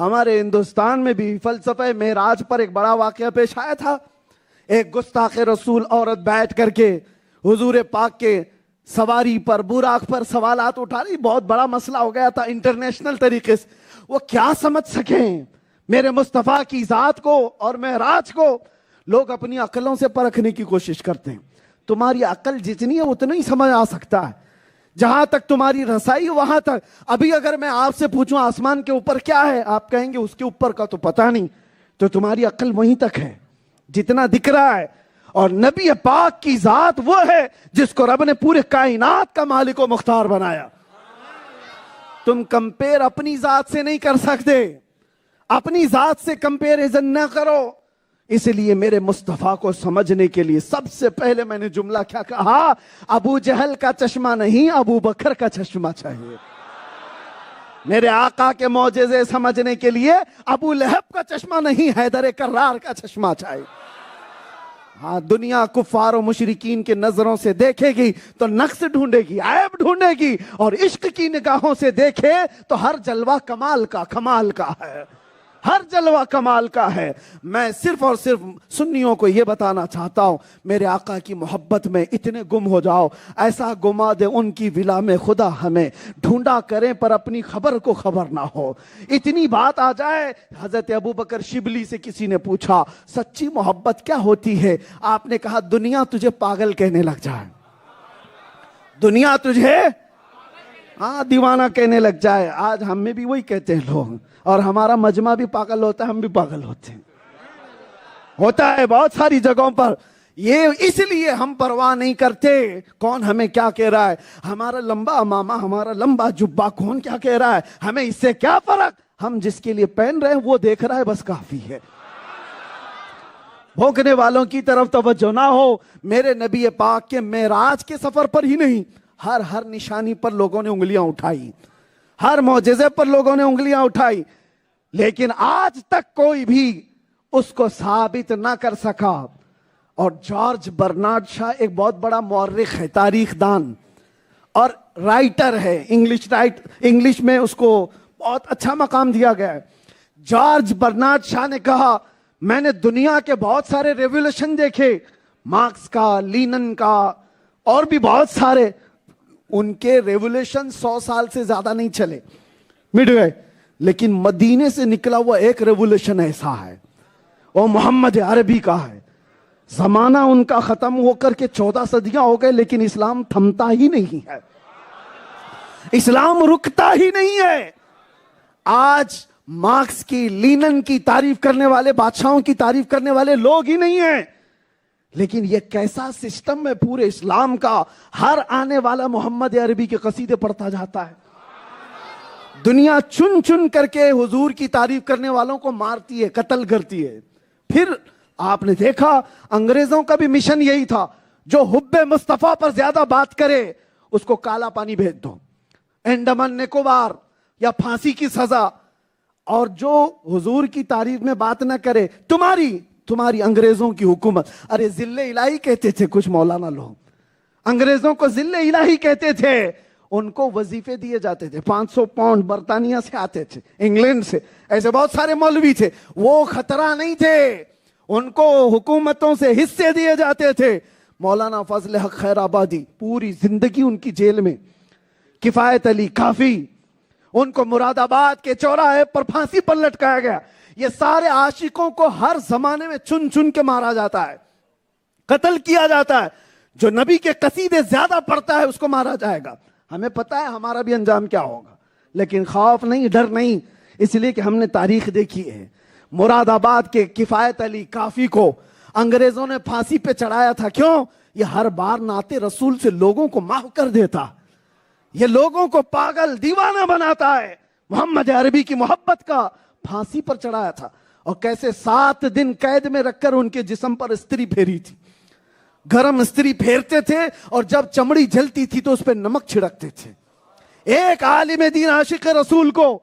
ہمارے ہندوستان میں بھی فلسفہ معراج پر ایک بڑا واقعہ پیش آیا تھا. ایک گستاخ رسول عورت بیٹھ کر کے حضور پاک کے سواری پر براق پر سوالات اٹھا رہی. بہت بڑا مسئلہ ہو گیا تھا انٹرنیشنل طریقے سے. وہ کیا سمجھ سکیں میرے مصطفیٰ کی ذات کو اور معراج کو. لوگ اپنی عقلوں سے پرکھنے کی کوشش کرتے ہیں. تمہاری عقل جتنی ہے اتنا ہی سمجھ آ سکتا ہے. جہاں تک تمہاری رسائی وہاں تک. ابھی اگر میں آپ سے پوچھوں آسمان کے اوپر کیا ہے, آپ کہیں گے اس کے اوپر کا تو پتہ نہیں. تو تمہاری عقل وہیں تک ہے جتنا دکھ رہا ہے. اور نبی پاک کی ذات وہ ہے جس کو رب نے پورے کائنات کا مالک و مختار بنایا. تم کمپیر اپنی ذات سے نہیں کر سکتے, اپنی ذات سے کمپیریزن نہ کرو. اس لیے میرے مصطفیٰ کو سمجھنے کے لیے سب سے پہلے میں نے جملہ کیا کہا, ابو جہل کا چشمہ نہیں ابو بکر کا چشمہ چاہیے. میرے آقا کے معجزے سمجھنے کے لیے ابو لہب کا چشمہ نہیں حیدر کرار کا چشمہ چاہیے. ہاں, دنیا کفار و مشرکین کے نظروں سے دیکھے گی تو نقص ڈھونڈے گی, عیب ڈھونڈے گی, اور عشق کی نگاہوں سے دیکھے تو ہر جلوہ کمال کا ہے. ہر جلوہ کمال کا ہے. میں صرف اور صرف سنیوں کو یہ بتانا چاہتا ہوں, میرے آقا کی محبت میں اتنے گم ہو جاؤ, ایسا گما دے ان کی ولا میں خدا ہمیں, ڈھونڈا کریں پر اپنی خبر کو خبر نہ ہو. اتنی بات آ جائے. حضرت ابو بکر شبلی سے کسی نے پوچھا سچی محبت کیا ہوتی ہے؟ آپ نے کہا دنیا تجھے پاگل کہنے لگ جائے, دنیا تجھے دیوانہ کہنے لگ جائے. آج ہم میں بھی وہی کہتے ہیں لوگ, اور ہمارا مجمع بھی پاگل ہوتا ہے, ہم بھی پاگل ہوتے ہیں, ہوتا ہے بہت ساری جگہوں پر. یہ اس لیے ہم پرواہ نہیں کرتے کون ہمیں کیا کہہ رہا ہے. ہمارا لمبا امامہ, ہمارا لمبا جبہ کون کیا کہہ رہا ہے, ہمیں اس سے کیا فرق. ہم جس کے لیے پہن رہے ہیں وہ دیکھ رہا ہے, بس کافی ہے. بھونکنے والوں کی طرف توجہ نہ ہو. میرے نبی پاک کے معراج کے سفر پر ہی نہیں, ہر نشانی پر لوگوں نے انگلیاں اٹھائی, ہر معجزے پر لوگوں نے انگلیاں اٹھائی, لیکن آج تک کوئی بھی اس کو ثابت نہ کر سکا. اور جارج برنارڈ شاہ ایک بہت بڑا مورخ ہے, تاریخ دان اور رائٹر ہے, انگلش میں اس کو بہت اچھا مقام دیا گیا ہے. جارج برنارڈ شاہ نے کہا میں نے دنیا کے بہت سارے ریولیوشن دیکھے, مارکس کا, لینن کا, اور بھی بہت سارے. ان کے ریولیوشن 100 سال سے زیادہ نہیں چلے, مٹ گئے. لیکن مدینے سے نکلا ہوا ایک ریولیوشن ایسا ہے, وہ محمد عربی کا ہے. زمانہ ان کا ختم ہو کر کے 14 صدیاں ہو گئے, لیکن اسلام تھمتا ہی نہیں ہے, اسلام رکتا ہی نہیں ہے. آج مارکس کی, لینن کی تعریف کرنے والے, بادشاہوں کی تعریف کرنے والے لوگ ہی نہیں ہیں. لیکن یہ کیسا سسٹم ہے پورے اسلام کا, ہر آنے والا محمد عربی کے قصیدے پڑھتا جاتا ہے. دنیا چن چن کر کے حضور کی تعریف کرنے والوں کو مارتی ہے, قتل کرتی ہے. پھر آپ نے دیکھا انگریزوں کا بھی مشن یہی تھا, جو حب مصطفیٰ پر زیادہ بات کرے اس کو کالا پانی بھیج دو, انڈمان نکوبار یا پھانسی کی سزا. اور جو حضور کی تعریف میں بات نہ کرے, تمہاری انگریزوں کی حکومت. ارے ذل الہی کہتے تھے کچھ مولانا لوگ, انگریزوں کو ذل الہی کہتے تھے. ان کو وظیفے دیے جاتے تھے, 500 پاؤنڈ برطانیہ سے آتے تھے, انگلینڈ سے, ایسے بہت سارے مولوی تھے. وہ خطرہ نہیں تھے, ان کو حکومتوں سے حصے دیے جاتے تھے. مولانا فضل حق خیر آبادی پوری زندگی ان کی جیل میں, کفایت علی کافی, ان کو مراد آباد کے چوراہے پر پھانسی پر لٹکایا گیا. یہ سارے عاشقوں کو ہر زمانے میں چن چن کے مارا جاتا ہے, قتل کیا جاتا ہے. جو نبی کے قصیدے زیادہ پڑھتا ہے اس کو مارا جائے گا. ہمیں پتا ہے ہمارا بھی انجام کیا ہوگا, لیکن خوف نہیں, ڈر نہیں, اس لیے کہ ہم نے تاریخ دیکھی ہے. مراد آباد کے کفایت علی کافی کو انگریزوں نے پھانسی پہ چڑھایا تھا. کیوں؟ یہ ہر بار نعت رسول سے لوگوں کو محو کر دیتا, یہ لوگوں کو پاگل دیوانہ بناتا ہے. محمد عربی کی محبت کا پھانسی پر چڑھایا تھا. اور کیسے 7 دن قید میں رکھ کر ان کے جسم پر استری پھیری تھی, گرم استری پھیرتے تھے, اور جب چمڑی جلتی تھی تو اس پہ نمک چھڑکتے تھے. ایک عالم دین عاشق رسول کو.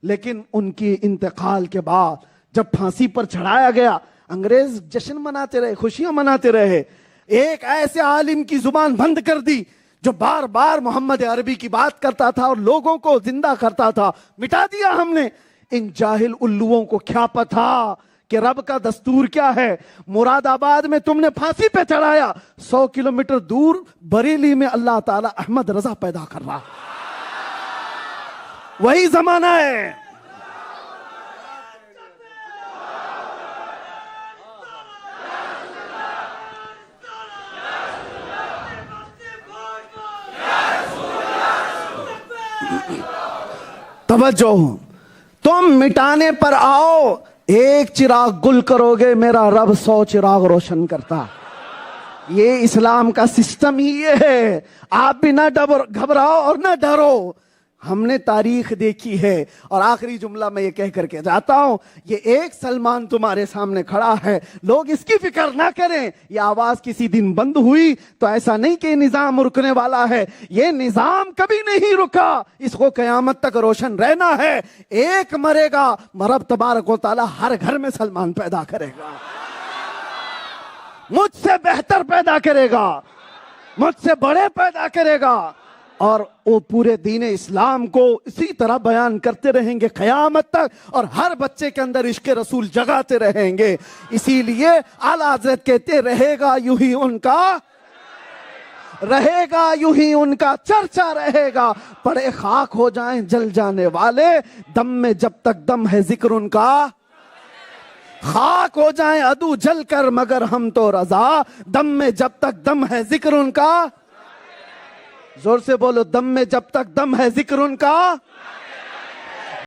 لیکن ان کی انتقال کے بعد جب پھانسی پر چڑھایا گیا, انگریز جشن مناتے رہے, خوشیاں مناتے رہے. ایک ایسے عالم کی زبان بند کر دی جو بار بار محمد عربی کی بات کرتا تھا اور لوگوں کو زندہ کرتا تھا. مٹا دیا ہم نے. ان جاہل الوؤں کو کیا پتا کہ رب کا دستور کیا ہے. مراد آباد میں تم نے پھانسی پہ چڑھایا, 100 کلومیٹر دور بریلی میں اللہ تعالی احمد رضا پیدا کر رہا. وہی زمانہ ہے. توجہ, تم مٹانے پر آؤ, ایک چراغ گل کرو گے, میرا رب 100 چراغ روشن کرتا. یہ اسلام کا سسٹم ہی یہ ہے. آپ بھی نہ گھبراؤ اور نہ ڈرو. ہم نے تاریخ دیکھی ہے. اور آخری جملہ میں یہ کہہ کر کے جاتا ہوں, یہ ایک سلمان تمہارے سامنے کھڑا ہے, لوگ اس کی فکر نہ کریں. یہ آواز کسی دن بند ہوئی تو ایسا نہیں کہ نظام رکنے والا ہے. یہ نظام کبھی نہیں رکا, اس کو قیامت تک روشن رہنا ہے. ایک مرے گا, رب تبارک و تعالی ہر گھر میں سلمان پیدا کرے گا, مجھ سے بہتر پیدا کرے گا, مجھ سے بڑے پیدا کرے گا. اور وہ پورے دین اسلام کو اسی طرح بیان کرتے رہیں گے قیامت تک, اور ہر بچے کے اندر عشق رسول جگاتے رہیں گے. اسی لیے اعلیٰ حضرت کہتے رہے گا یوں ہی ان کا, رہے گا یوں ہی ان کا چرچا رہے گا. پڑے خاک ہو جائیں جل جانے والے, دم میں جب تک دم ہے ذکر ان کا. خاک ہو جائیں عدو جل کر مگر ہم تو رضا, دم میں جب تک دم ہے ذکر ان کا. زور سے بولو, دم میں جب تک دم ہے ذکر ان کا.